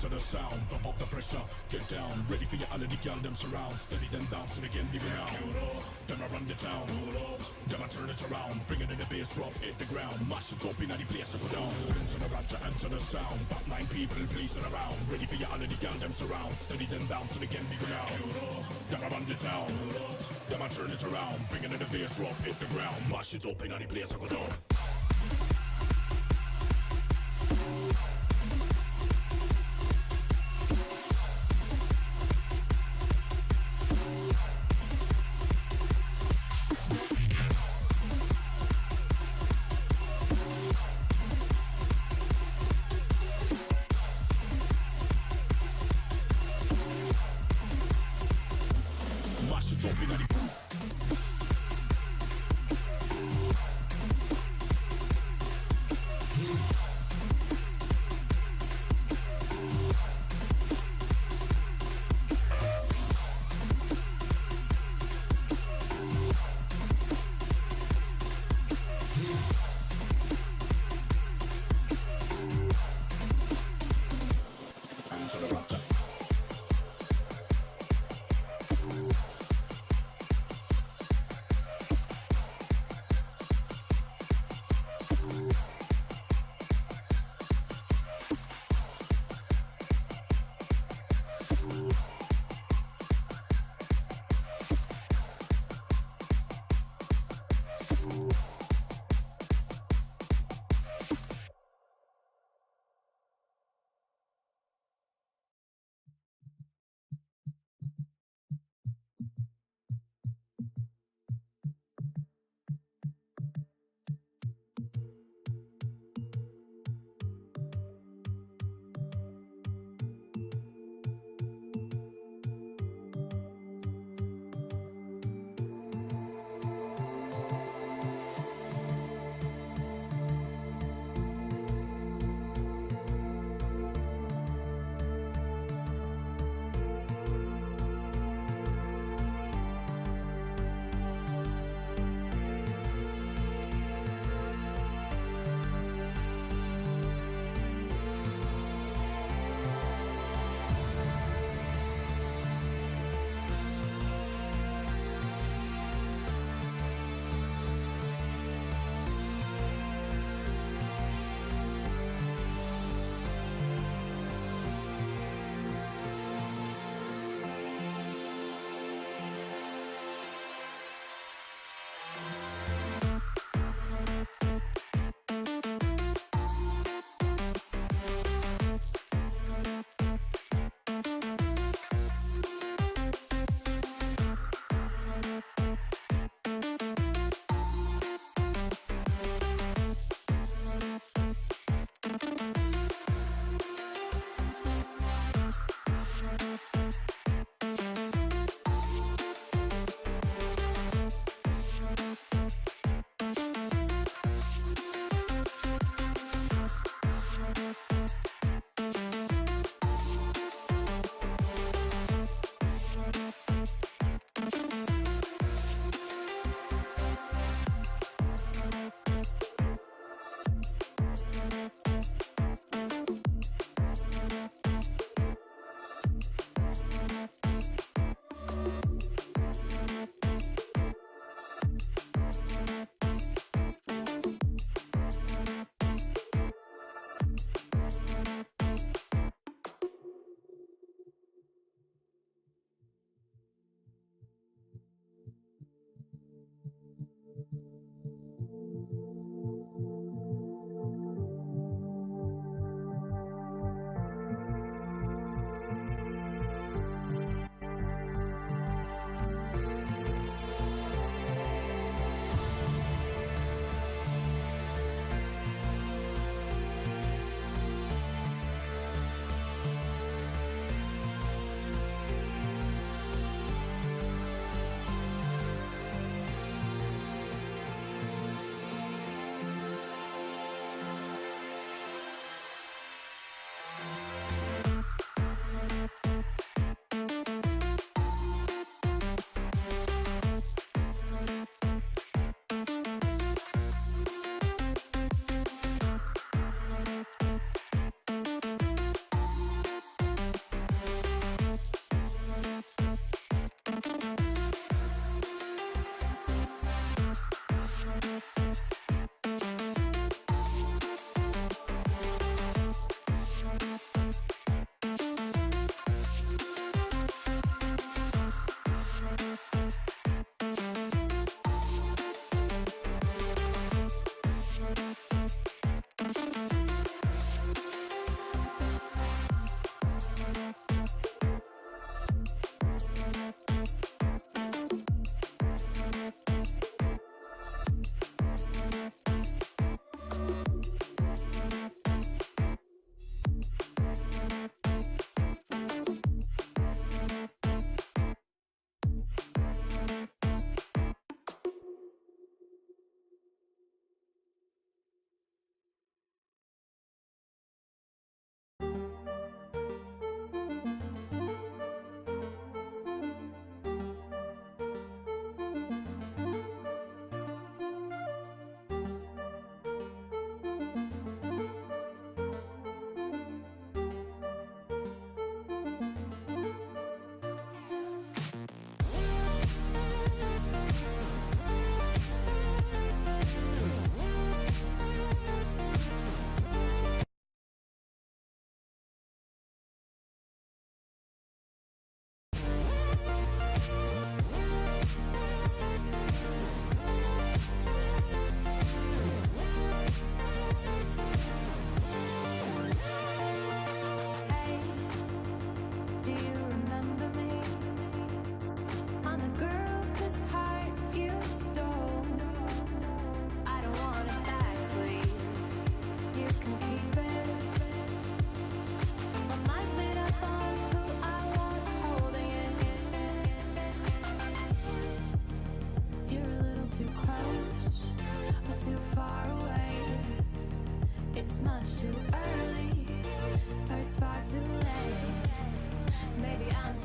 Enter the sound, bump up the pressure, get down. Ready for your under the gal, them surround. Steady them bouncing again, nigga now. Them I run the town. Them I turn it around. Bring it in the bass drop, hit the ground. Mash it up in any place I go down. Enter the rapture, enter the sound. Back nine people, please turn around. Ready for your under the gal, them surround. Steady them bouncing again, nigga now. Them I run the town. Them I turn it around. Bring it in the bass drop, hit the ground. Mash it up in any place I go down.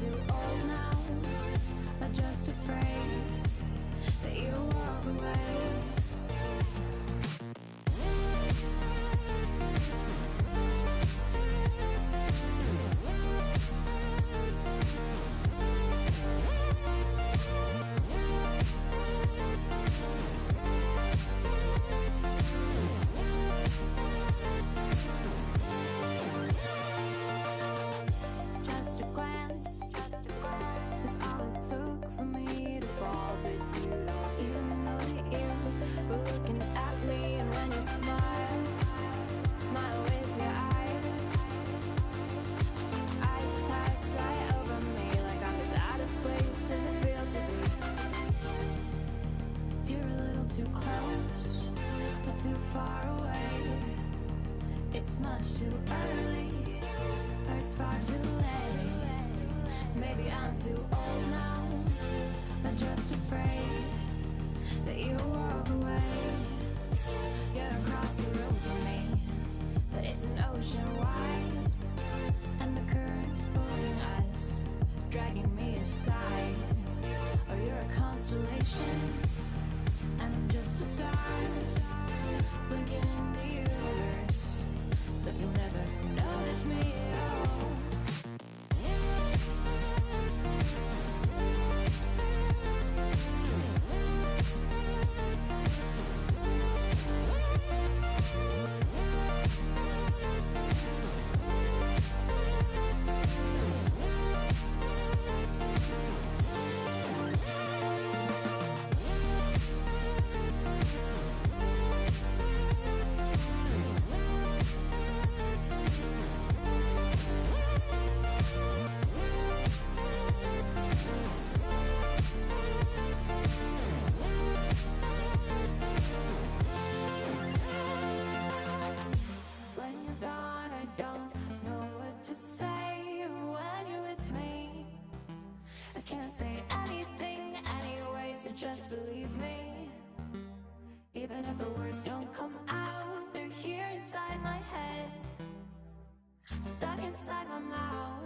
too old now. I'm just afraid that you'll walk away. Just a glance is all it took for me to fall, but you don't even know that you were looking at me. And when you smile, smile with your eyes that pass right over me, like I'm as out of place as it feels to be. You're a little too close, but too far away. It's much too early, or it's far too late. Maybe I'm too old now. I'm just afraid that you'll walk away. You're across the room from me, but it's an ocean wide, and the current's pulling us, dragging me aside. Or you're a constellation, and I'm just a star, blinking in the universe, but you'll never notice me at all. When you're gone, I don't know what to say. When you're with me, I can't say anything anyway, so just believe me. Even if the words don't come out, they're here inside my head, stuck inside my mouth.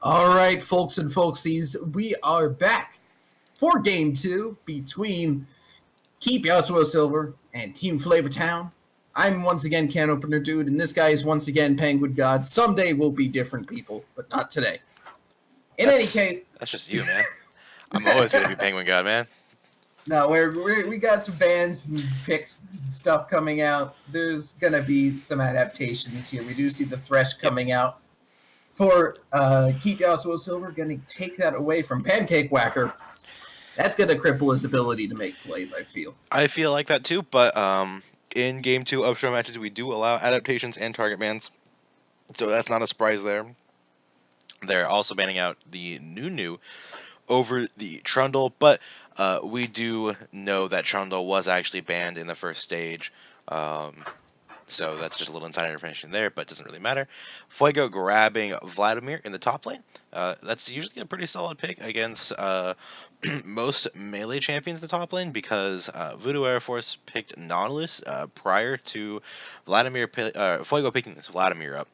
All right, folks and folksies, we are back for Game 2 between Keep Yasuo Silver and Team Flavortown. I'm once again Can Opener Dude, and this guy is once again Penguin God. Someday we'll be different people, but not today. In any case, That's just you, man. I'm always gonna be Penguin God, man. no, we got some bands and picks stuff coming out. There's gonna be some adaptations here. We do see the Thresh Yep. coming out for Keep Yasuo Silver. Gonna take that away from Pancake Whacker. That's gonna cripple his ability to make plays, I feel. I feel like that too, but in Game 2 of Showmatches, we do allow adaptations and target bans, so that's not a surprise there. They're also banning out the new over the Trundle, but we do know that Trundle was actually banned in the first stage. So that's just a little insider information there, but it doesn't really matter. Fuego grabbing Vladimir in the top lane. That's usually a pretty solid pick against most melee champions in the top lane because Voodoo Air Force picked Nautilus prior to Fuego picking this Vladimir up.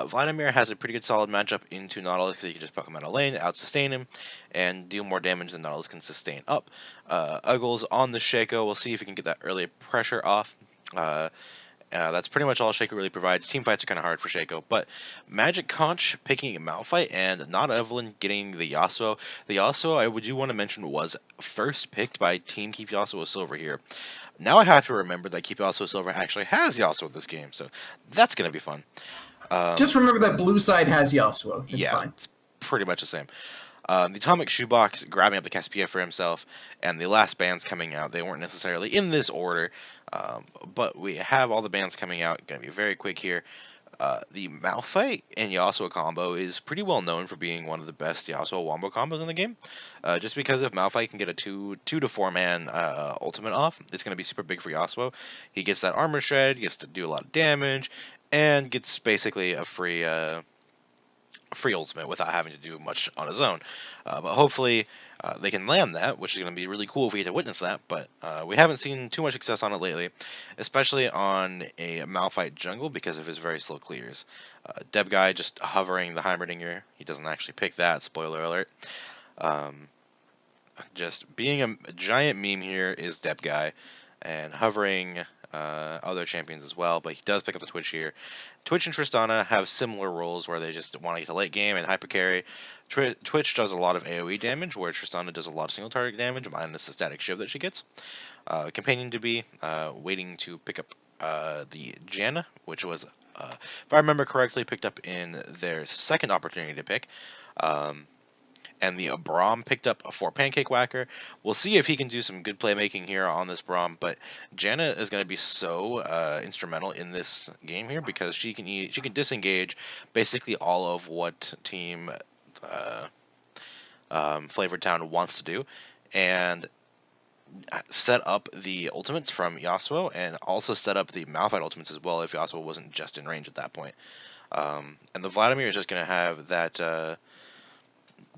Vladimir has a pretty good solid matchup into Nautilus because he can just poke him out of lane, out-sustain him, and deal more damage than Nautilus can sustain up. Uggles on the Shaco. We'll see if he can get that early pressure off. That's pretty much all Shaco really provides. Team fights are kind of hard for Shaco, but Magic Conch picking Malphite and not Evelyn getting the Yasuo. The Yasuo I would do want to mention was first picked by Team Keep Yasuo Silver here. Now I have to remember that Keep Yasuo Silver actually has Yasuo this game, so that's going to be fun. Just remember that blue side has Yasuo. It's Yeah, fine. it's pretty much the same. The Atomic Shoebox grabbing up the Cassiopeia for himself, and the last bands coming out. They weren't necessarily in this order, but we have all the bands coming out. Going to be very quick here. The Malphite and Yasuo combo is pretty well known for being one of the best Yasuo wombo combos in the game. Just because if Malphite can get a 2 to 4 man ultimate off, it's going to be super big for Yasuo. He gets that armor shred, he gets to do a lot of damage, and gets basically a free ultimate without having to do much on his own. But hopefully they can land that, which is going to be really cool if we get to witness that. But we haven't seen too much success on it lately, especially on a Malphite jungle because of his very slow clears. Deb Guy just hovering the Heimerdinger. He doesn't actually pick that, spoiler alert. Just being a giant meme here is Deb Guy, and hovering other champions as well, but he does pick up the Twitch here. Twitch and Tristana have similar roles where they just want to get a late game and hyper carry. Twitch does a lot of AoE damage, where Tristana does a lot of single target damage, minus the static shiv that she gets. Companion to be waiting to pick up the Janna, which was, if I remember correctly, picked up in their second opportunity to pick. And the Braum picked up for Pancake Whacker. We'll see if he can do some good playmaking here on this Braum, but Janna is going to be so instrumental in this game here because she can disengage basically all of what Team Flavortown wants to do, and set up the ultimates from Yasuo, and also set up the Malphite ultimates as well if Yasuo wasn't just in range at that point. And the Vladimir is just going to have that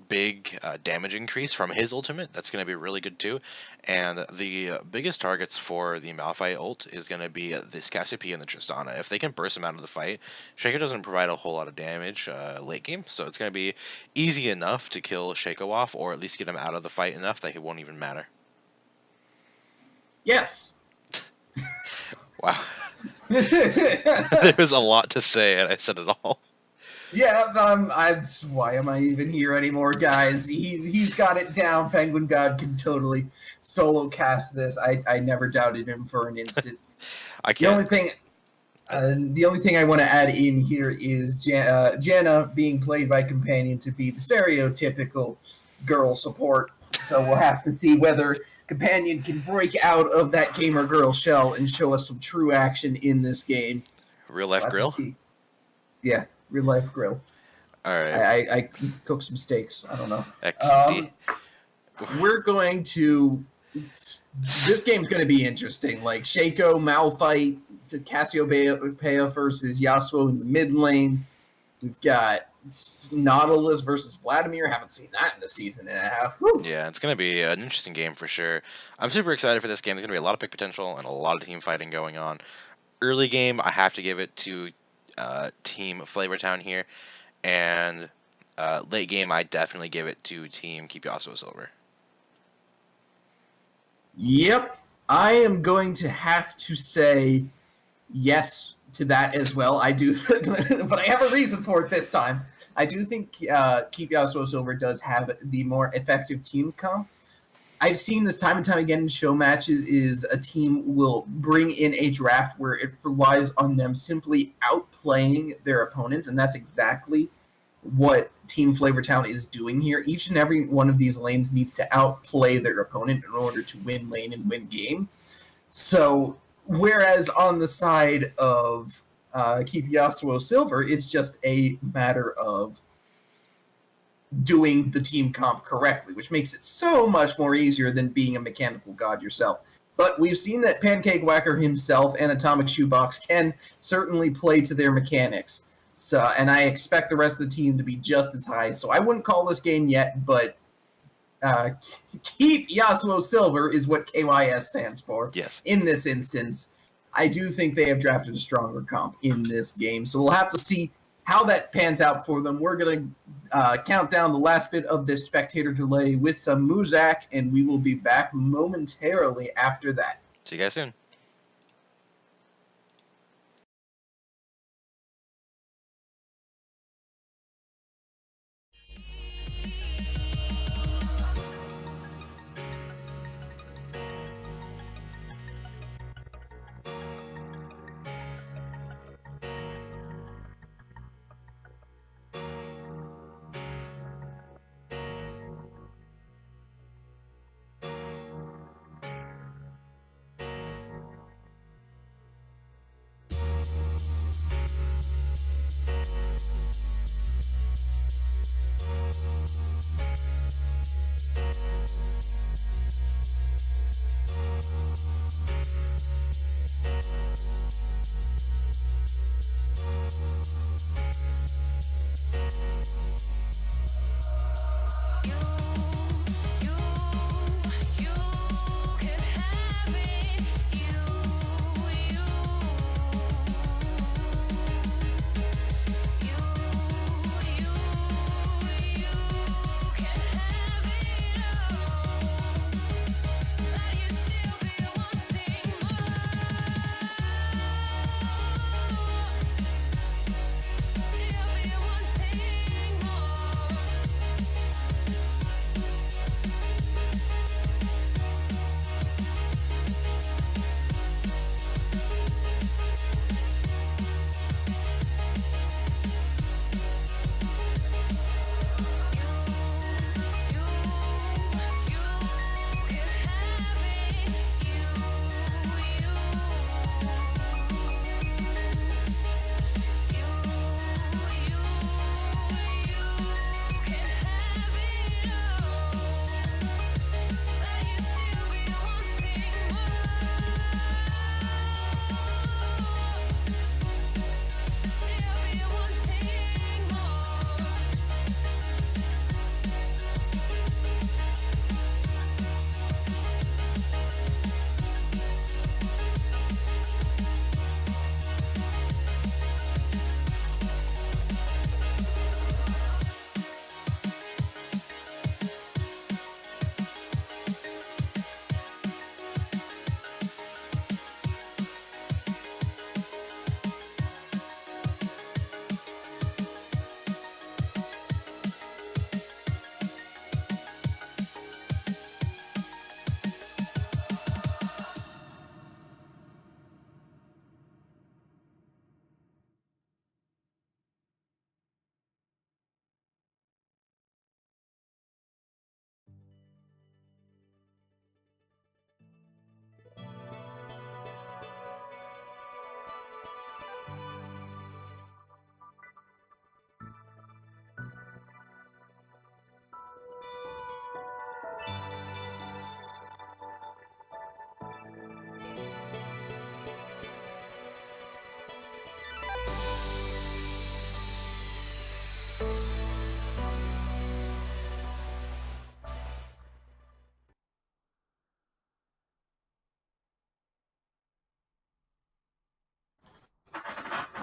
big damage increase from his ultimate. That's going to be really good too. And the biggest targets for the Malphite ult is going to be this Cassiopeia and the Tristana. If they can burst him out of the fight, Shaco doesn't provide a whole lot of damage late game, so it's going to be easy enough to kill Shaco off, or at least get him out of the fight enough that he won't even matter. Yes. Wow. There's a lot to say, and I said it all. Yeah, why am I even here anymore, guys? He's got it down. Penguin God can totally solo cast this. I never doubted him for an instant. I The only can't. thing I want to add in here is Janna being played by Companion to be the stereotypical girl support. So we'll have to see whether Companion can break out of that gamer girl shell and show us some true action in this game. Real life We'll have to grill. see. Yeah, real life grill. All right. I cook some steaks. I don't know. XD. We're going to. This game's going to be interesting. Like Shaco, Malphite, Cassiopeia versus Yasuo in the mid lane. We've got Nautilus versus Vladimir. Haven't seen that in a season and a half. Whew. Yeah, it's going to be an interesting game for sure. I'm super excited for this game. There's going to be a lot of pick potential and a lot of team fighting going on. Early game, I have to give it to Team Flavortown here. And Late game, I definitely give it to Team Keep Yasuo Silver. Yep, I am going to have to say yes to that as well. I do, but I have a reason for it this time. I do think Keep Yasuo Silver does have the more effective team comp. I've seen this time and time again in show matches is a team will bring in a draft where it relies on them simply outplaying their opponents, and that's exactly what Team Flavortown is doing here. Each and every one of these lanes needs to outplay their opponent in order to win lane and win game. So, whereas on the side of Keep Yasuo Silver, it's just a matter of doing the team comp correctly, which makes it so much more easier than being a mechanical god yourself. But we've seen that Pancake Whacker himself and Atomic Shoebox can certainly play to their mechanics. So, and I expect the rest of the team to be just as high. So I wouldn't call this game yet, but Keep Yasuo Silver is what KYS stands for. Yes. In this instance, I do think they have drafted a stronger comp in this game. So we'll have to see how that pans out for them. We're going to count down the last bit of this spectator delay with some Muzak, and we will be back momentarily after that. See you guys soon.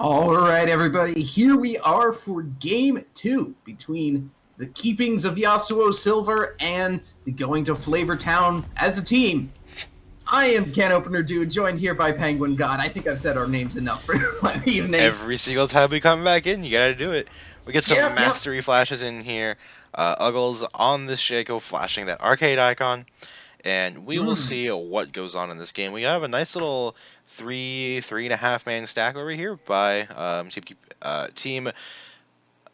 All right, everybody. Here we are for game 2 between the keepings of Yasuo Silver and the going to Flavortown as a team. I am Can Opener Dude, joined here by Penguin God. I think I've said our names enough for one evening. Every single time we come back in, you gotta do it. We get some Yep. mastery flashes in here. Uggles on this Shaco flashing that arcade icon, and we will see what goes on in this game. We have a nice little three and a half man stack over here by team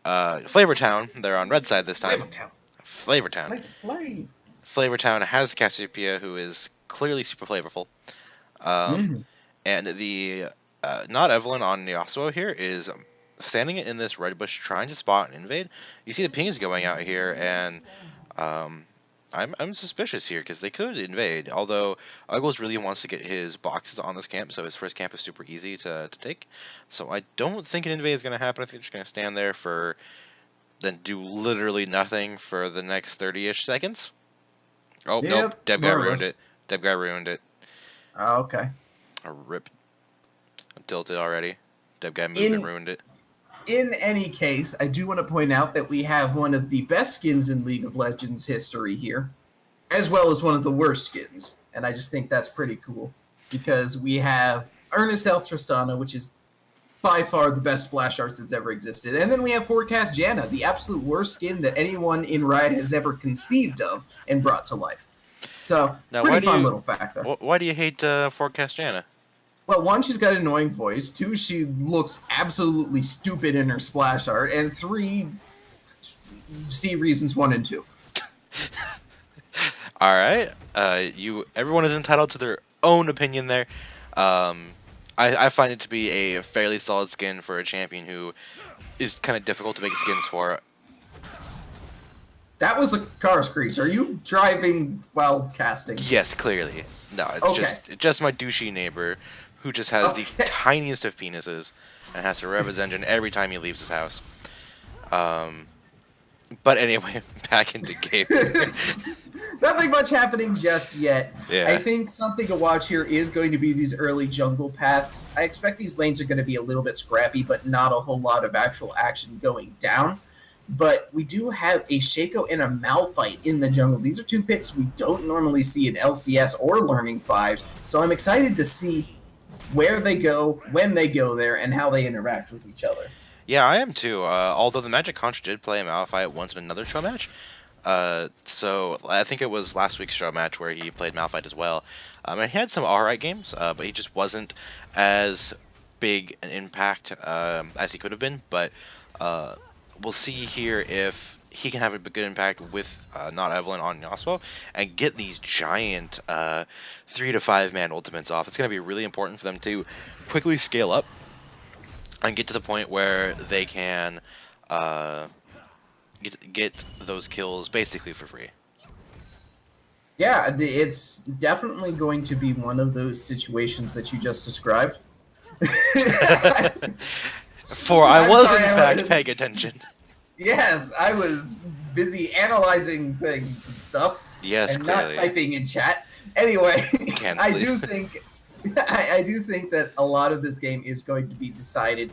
Flavortown. They're on red side this time. Flavortown. Flavortown. Flavor. Flavortown has Cassiopeia, who is clearly super flavorful. And the not Evelyn on Yasuo here is standing in this red bush trying to spot and invade. You see the pings going out here, and I'm suspicious here because they could invade. Although Uggles really wants to get his boxes on this camp, so his first camp is super easy to take. So I don't think an invade is going to happen. I think they're just going to stand there for then do literally nothing for the next 30-ish seconds. Oh, nope. Deb guy ruined it. Deb guy ruined it. Oh, okay. A rip. I'm tilted already. Deb guy moved and ruined it. In any case, I do want to point out that we have one of the best skins in League of Legends history here, as well as one of the worst skins. And I just think that's pretty cool, because we have Ernest El Tristana, which is by far the best splash arts that's ever existed. And then we have Forecast Janna, the absolute worst skin that anyone in Riot has ever conceived of and brought to life. So, now, pretty fun little fact there. Why do you hate Forecast Janna? Well, one, she's got an annoying voice. Two, she looks absolutely stupid in her splash art. And three, see reasons 1 and 2. All right. Everyone is entitled to their own opinion there. I find it to be a fairly solid skin for a champion who is kind of difficult to make skins for. That was a car screech. Are you driving while casting? Yes, clearly. No, it's just my douchey neighbor who just has the tiniest of penises and has to rev his engine every time he leaves his house. But anyway, back into game. Nothing much happening just yet. Yeah. I think something to watch here is going to be these early jungle paths. I expect these lanes are going to be a little bit scrappy, but not a whole lot of actual action going down. But we do have a Shaco and a Malphite in the jungle. These are 2 picks we don't normally see in LCS or Learning 5, so I'm excited to see where they go, when they go there, and how they interact with each other. Yeah, I am too. Although the Magic Conch did play a Malphite once in another show match. So I think it was last week's show match where he played Malphite as well. And he had some alright games, but he just wasn't as big an impact as he could have been. But we'll see here if he can have a good impact with not Evelyn on Yasuo and get these giant 3 to 5 man ultimates off. It's going to be really important for them to quickly scale up and get to the point where they can get those kills basically for free. Yeah, it's definitely going to be one of those situations that you just described. I was in fact paying attention. Yes, I was busy analyzing things and stuff. Yes, and clearly. not typing in chat. Anyway, I do think that a lot of this game is going to be decided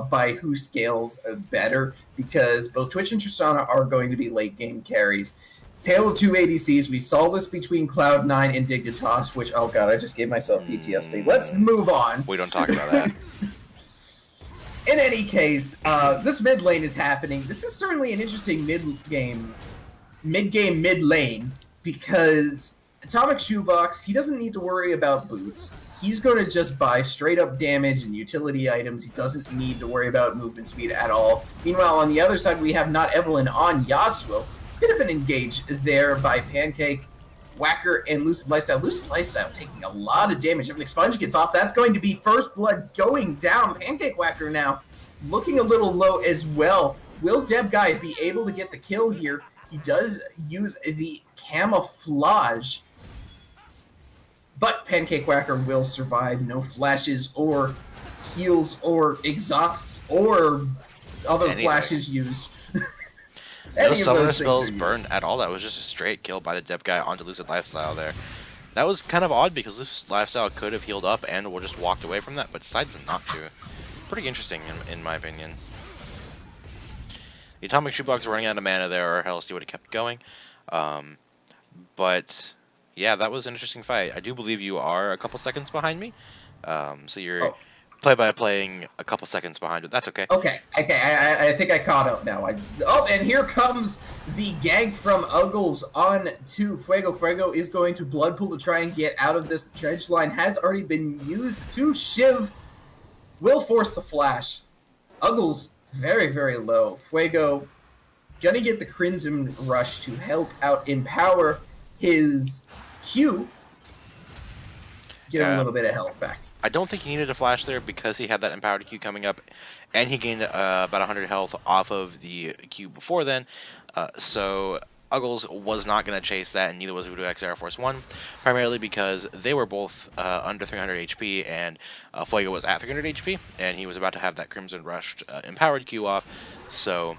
by who scales better, because both Twitch and Tristana are going to be late game carries. Tale of 2 ADCs, we saw this between Cloud9 and Dignitas, which, oh god, I just gave myself PTSD. Let's move on. We don't talk about that. In any case, this mid lane is happening. This is certainly an interesting mid-game, mid-lane, because Atomic Shoebox, he doesn't need to worry about boots. He's going to just buy straight-up damage and utility items. He doesn't need to worry about movement speed at all. Meanwhile, on the other side, we have not Evelyn on Yasuo. Bit of an engage there by Pancake, Whacker, and Lucid Lifestyle. Lucid Lifestyle taking a lot of damage. If an Expunge gets off, that's going to be first blood going down. Pancake Whacker now looking a little low as well. Will Deb Guy be able to get the kill here? He does use the camouflage, but Pancake Whacker will survive. No flashes or heals or exhausts or other flashes used. No summoner spells burned at all. That was just a straight kill by the Dep guy onto Lucid Lifestyle there. That was kind of odd because Lucid Lifestyle could have healed up and or just walked away from that, but decides not to. pretty interesting in my opinion. The Atomic Shoebox running out of mana there, or else he would have kept going. Um, but yeah, that was an interesting fight. I do believe you are a couple seconds behind me. So you're Oh, playing a couple seconds behind, but that's okay. okay. I think I caught up now. Oh, and here comes the gank from Uggles on to Fuego. Fuego is going to Blood Pool to try and get out of this. Dredge line has already been used to Shiv. Will force the flash. Uggles very, very low. Fuego gonna get the Crimson Rush to help out empower his Q. Get him a Yeah, little bit of health back. I don't think he needed a flash there because he had that empowered Q coming up, and he gained about 100 health off of the Q before then. So Uggles was not going to chase that, and neither was Voodoo X Air Force 1, primarily because they were both under 300 HP, and Fuego was at 300 HP, and he was about to have that Crimson Rushed empowered Q off. So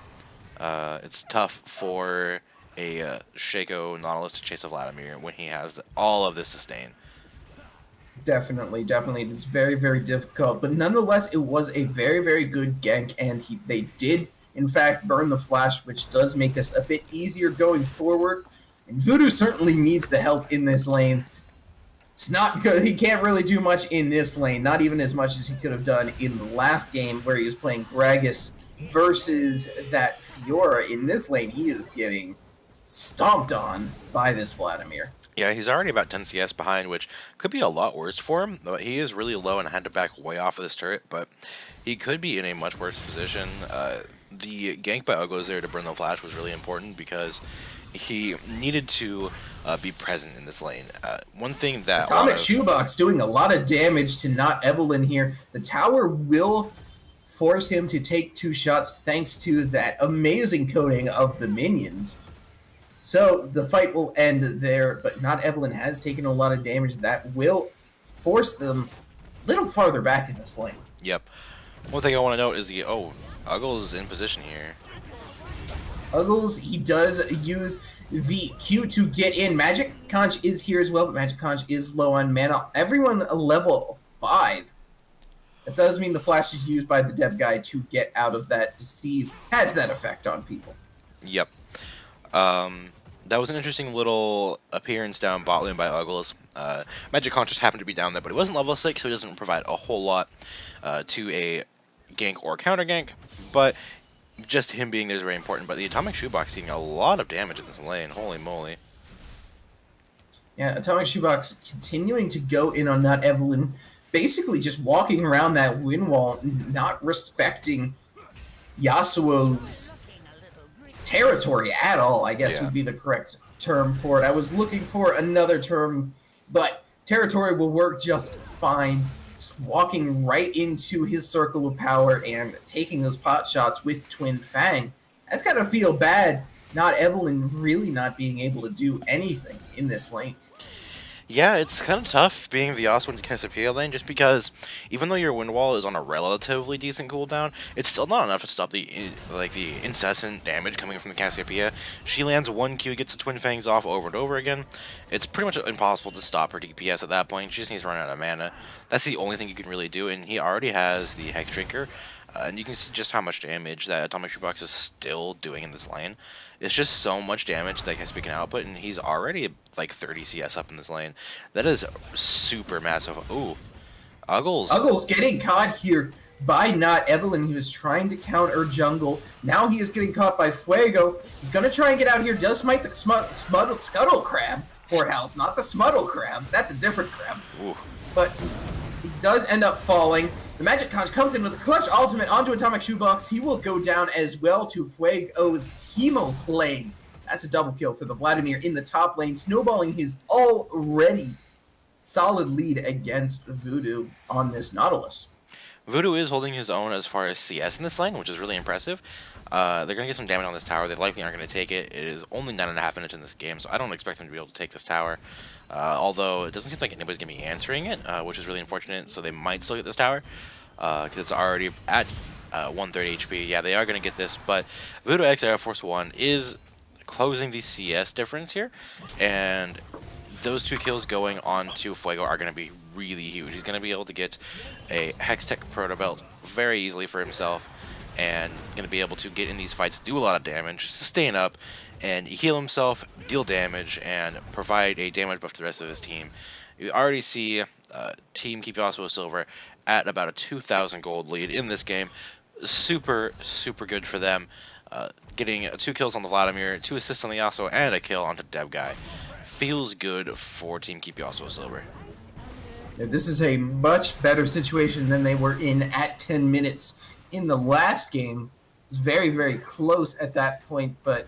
it's tough for a Shaco Nautilus to chase a Vladimir when he has all of this sustain. Definitely. It is very, very difficult, but nonetheless, it was a very, very good gank, and they did, in fact, burn the flash, which does make this a bit easier going forward. And Voodoo certainly needs the help in this lane. It's not good. He can't really do much in this lane, not even as much as he could have done in the last game where he was playing Gragas versus that Fiora. In this lane, he is getting stomped on by this Vladimir. Yeah, he's already about 10 CS behind, which could be a lot worse for him. But he is really low and had to back way off of this turret, but he could be in a much worse position. The gank by Uggles there to burn the flash was really important because he needed to be present in this lane. One thing that Atomic Shoebox doing a lot of damage to not Evelyn here. The tower will force him to take 2 shots thanks to that amazing coating of the minions. So the fight will end there, but not Evelyn has taken a lot of damage. That will force them a little farther back in this lane. Yep. One thing I want to note is Uggles is in position here. Uggles, he does use the Q to get in. Magic Conch is here as well, but Magic Conch is low on mana. Everyone a level 5. That does mean the flash is used by the dev guy to get out of that deceive. Has that effect on people. Yep. That was an interesting little appearance down bot lane by Uggles. Magic Conch just happened to be down there, but he wasn't level 6, so he doesn't provide a whole lot to a gank or counter gank. But just him being there is very important. But the Atomic Shoebox seeing a lot of damage in this lane. Holy moly. Yeah, Atomic Shoebox continuing to go in on Not Evelyn, basically just walking around that wind wall, not respecting Yasuo's territory at all, I guess would be the correct term for it. I was looking for another term, but territory will work just fine. Just walking right into his circle of power and taking those pot shots with Twin Fang. That's gotta feel bad, not Evelyn really not being able to do anything in this lane. Yeah, it's kind of tough being the Yasuo in Cassiopeia lane, just because even though your wind wall is on a relatively decent cooldown, it's still not enough to stop the incessant damage coming from the Cassiopeia. She lands 1 Q, gets the Twin Fangs off over and over again. It's pretty much impossible to stop her DPS at that point. She just needs to run out of mana. That's the only thing you can really do, and he already has the Hex Drinker. And you can see just how much damage that Atomic Shoebox is still doing in this lane. It's just so much damage that Cassiopeia can output, and he's already like 30 CS up in this lane. That is super massive. Ooh, Uggles. Uggles getting caught here by not Evelyn. He was trying to counter jungle. Now he is getting caught by Fuego. He's going to try and get out here. Does smite the Scuttle Crab for health, not the Smuttle Crab. That's a different crab. Ooh. But he does end up falling. The Magic Conch comes in with a clutch ultimate onto Atomic Shoebox. He will go down as well to Fuego's Hemo Plague. That's a double kill for the Vladimir in the top lane, snowballing his already solid lead against Voodoo on this Nautilus. Voodoo is holding his own as far as CS in this lane, which is really impressive. They're going to get some damage on this tower. They likely aren't going to take it. It is only 9.5 minutes in this game, so I don't expect them to be able to take this tower. Although it doesn't seem like anybody's going to be answering it, which is really unfortunate, so they might still get this tower. Because it's already at 130 HP. Yeah, they are going to get this, but Voodoo X Air Force 1 is closing the CS difference here, and those 2 kills going on to Fuego are going to be really huge. He's going to be able to get a Hextech Proto Belt very easily for himself, and going to be able to get in these fights, do a lot of damage, sustain up, and heal himself, deal damage, and provide a damage buff to the rest of his team. You already see Team Keep Yasuo Silver at about a 2,000 gold lead in this game. Super, super good for them. Getting 2 kills on the Vladimir, 2 assists on the Yasuo, and a kill onto Dev Guy. Feels good for Team Keep Yasuo Silver. This is a much better situation than they were in at 10 minutes in the last game. It was very, very close at that point, but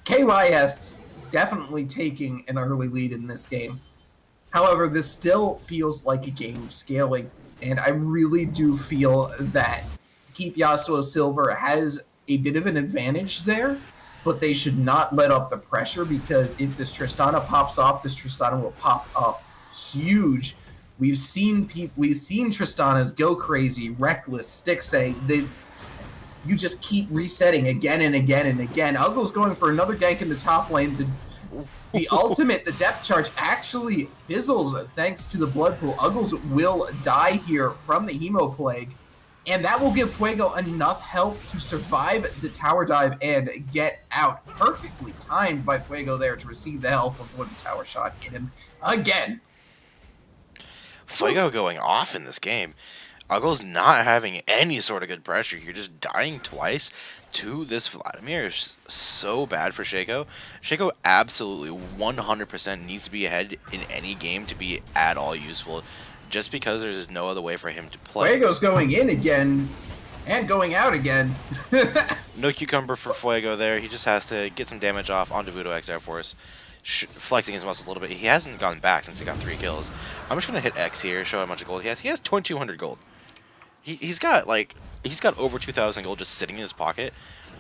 KYS definitely taking an early lead in this game. However, this still feels like a game of scaling, and I really do feel that Keep Yasuo Silver has a bit of an advantage there, but they should not let up the pressure, because if this Tristana pops off, this Tristana will pop off huge. We've seen Tristanas go crazy, reckless, Stixay. You just keep resetting again and again and again. Uggle's going for another gank in the top lane. The ultimate, the depth charge, actually fizzles thanks to the blood pool. Uggles will die here from the Hemo Plague, and that will give Fuego enough help to survive the tower dive and get out. Perfectly timed by Fuego there to receive the health before the tower shot hit him again. Fuego going off in this game. Uggle's not having any sort of good pressure. You're just dying twice to this Vladimir. Is so bad for Shaco. Shaco absolutely 100% needs to be ahead in any game to be at all useful, just because there's no other way for him to play. Fuego's going in again and going out again. No cucumber for Fuego there. He just has to get some damage off onto Voodoo X Air Force, flexing his muscles a little bit. He hasn't gone back since he got 3 kills. I'm just going to hit X here, show how much gold he has. He has 2,200 gold. He's got over 2,000 gold just sitting in his pocket,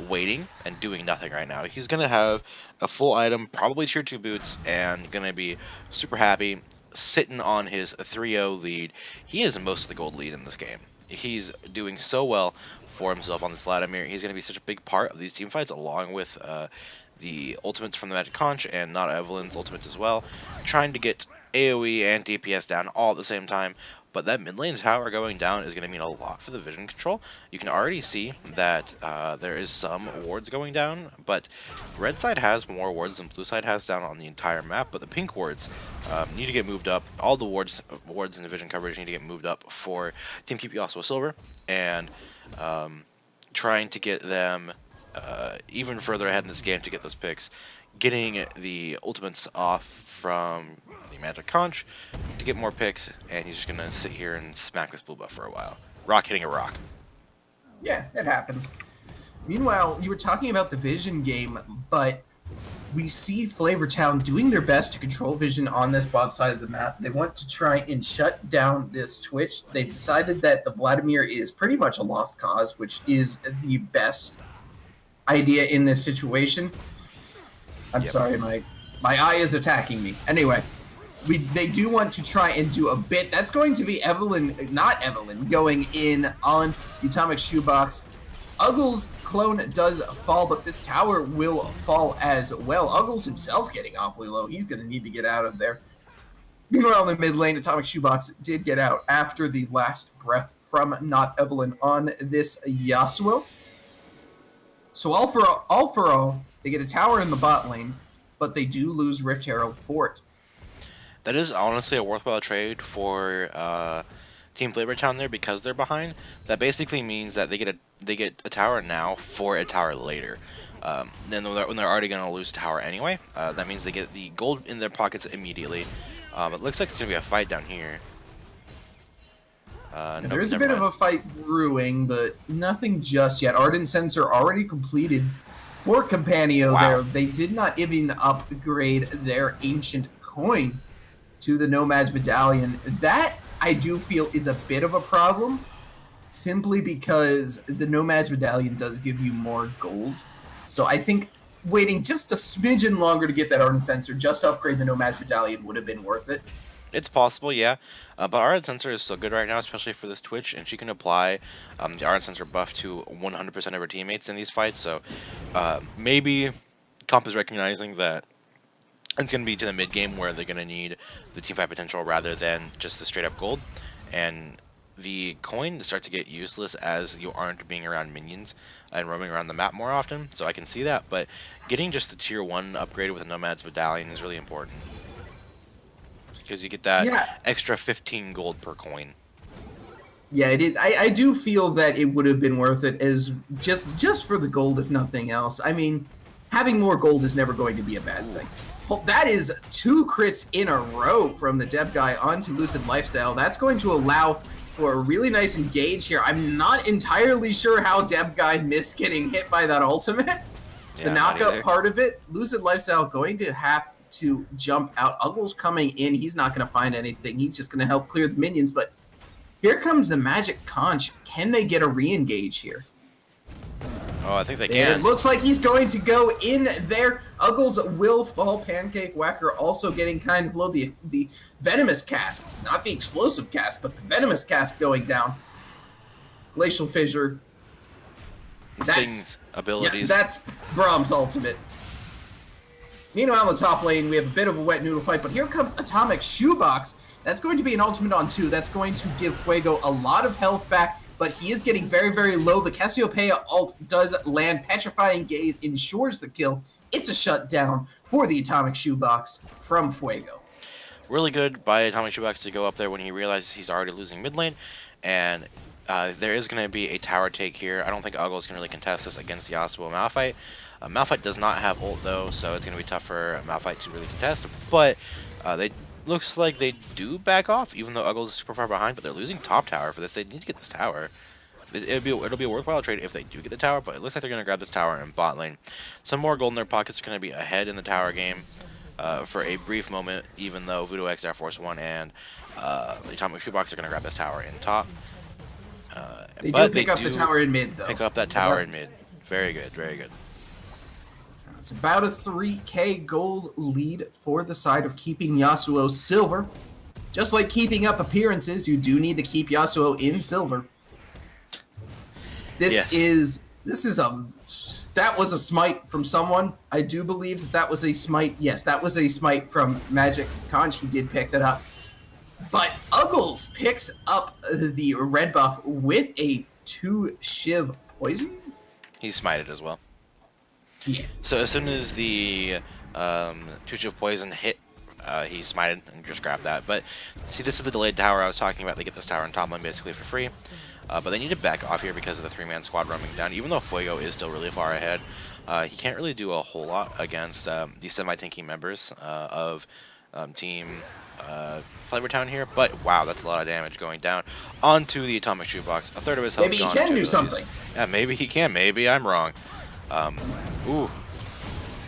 waiting and doing nothing right now. He's gonna have a full item, probably tier 2 boots, and gonna be super happy, sitting on his 3-0 lead. He is most of the gold lead in this game. He's doing so well for himself on this Vladimir. He's gonna be such a big part of these team fights, along with the ultimates from the Magic Conch and not Evelyn's ultimates as well, trying to get AoE and DPS down all at the same time. But that mid lane tower going down is going to mean a lot for the vision control. You can already see that there is some wards going down, but red side has more wards than blue side has down on the entire map. But the pink wards need to get moved up. All the wards in the vision coverage need to get moved up for Team Keep Yasuo Silver, and trying to get them even further ahead in this game to get those picks. Getting the ultimates off from the Magic Conch to get more picks, and he's just gonna sit here and smack this blue buff for a while. Rock hitting a rock. Yeah, that happens. Meanwhile, you were talking about the Vision game, but we see Flavortown doing their best to control Vision on this bot side of the map. They want to try and shut down this Twitch. They've decided that the Vladimir is pretty much a lost cause, which is the best idea in this situation. I'm sorry, my eye is attacking me. Anyway, they do want to try and do a bit. That's going to be not Evelyn, going in on the Atomic Shoebox. Uggles' clone does fall, but this tower will fall as well. Uggles himself getting awfully low. He's going to need to get out of there. Meanwhile, in the mid lane, Atomic Shoebox did get out after the last breath from not Evelyn on this Yasuo. So all for all, they get a tower in the bot lane, but they do lose Rift Herald for it. That is honestly a worthwhile trade for Team Flavortown there, because they're behind. That basically means that they get a tower now for a tower later. Then when they're already going to lose tower anyway, that means they get the gold in their pockets immediately. But it looks like there's going to be a fight down here. No, there's a bit of a fight brewing, but nothing just yet. Ardent Sensor already completed for Campanio there. They did not even upgrade their Ancient Coin to the Nomad's Medallion. That, I do feel, is a bit of a problem, simply because the Nomad's Medallion does give you more gold. So I think waiting just a smidgen longer to get that Ardent Sensor, just to upgrade the Nomad's Medallion, would have been worth it. It's possible, yeah. But Ardent Sensor is so good right now, especially for this Twitch, and she can apply the Ardent Sensor buff to 100% of her teammates in these fights. So maybe Comp is recognizing that It's going to be to the mid game where they're going to need the team fight potential rather than just the straight up gold. And the coin starts to get useless as you aren't being around minions and roaming around the map more often. So I can see that, but getting just the tier 1 upgraded with a Nomad's Medallion is really important. Because you get that Yeah. extra 15 gold per coin. Yeah, it is. I do feel that it would have been worth it as just for the gold, if nothing else. I mean, having more gold is never going to be a bad thing. That is 2 crits in a row from the Deb guy onto Lucid Lifestyle. That's going to allow for a really nice engage here. I'm not entirely sure how Deb guy missed getting hit by that ultimate. Yeah, The knockup part of it, Lucid Lifestyle going to have to jump out. Uggle's coming in. He's not going to find anything. He's just going to help clear the minions, but here comes the Magic Conch. Can they get a re-engage here? Oh, I think they And can. it looks like he's going to go in there. Uggles will fall. Pancake Whacker also getting kind of low. The Venomous Cask. Not the Explosive Cask, but the Venomous Cask going down. Glacial Fissure. Things, abilities. Yeah, that's Brahm's ultimate. Meanwhile, in the top lane, we have a bit of a wet noodle fight, but here comes Atomic Shoebox. That's going to be an ultimate on 2. That's going to give Fuego a lot of health back, but he is getting very, very low. The Cassiopeia ult does land. Petrifying Gaze ensures the kill. It's a shutdown for the Atomic Shoebox from Fuego. Really good by Atomic Shoebox to go up there when he realizes he's already losing mid lane, and there is going to be a tower take here. I don't think Uggles can really contest this against Yasuo Malphite. Malphite does not have ult though, so it's going to be tough for Malphite to really contest, but they looks like they do back off, even though Uggles is super far behind, but they're losing top tower for this. They need to get this tower. It'll be a worthwhile trade if they do get the tower, but it looks like they're going to grab this tower in bot lane. Some more gold in their pockets are going to be ahead in the tower game for a brief moment, even though Voodoo X, Air Force 1, and the Atomic Shoebox are going to grab this tower in top. They do pick up the tower in mid, though. Pick up that tower in mid. Very good, very good. It's about a 3k gold lead for the side of keeping Yasuo silver. Just like keeping up appearances, you do need to keep Yasuo in silver. That was a smite from someone. I do believe that was a smite. Yes, that was a smite from Magic Conch. He did pick that up. But Uggles picks up the red buff with a 2 Shiv poison. He's smited as well. Yeah. So as soon as the 2 Shiv poison hit, he smited and just grabbed that. But see, this is the delayed tower I was talking about. They get this tower in top lane basically for free. But they need to back off here because of the 3-man squad roaming down. Even though Fuego is still really far ahead, he can't really do a whole lot against these semi-tanky members of Team Flavortown here. But wow, that's a lot of damage going down onto the Atomic Shoebox. A third of his health. Maybe he can do something. Yeah, maybe he can. Maybe I'm wrong. Ooh,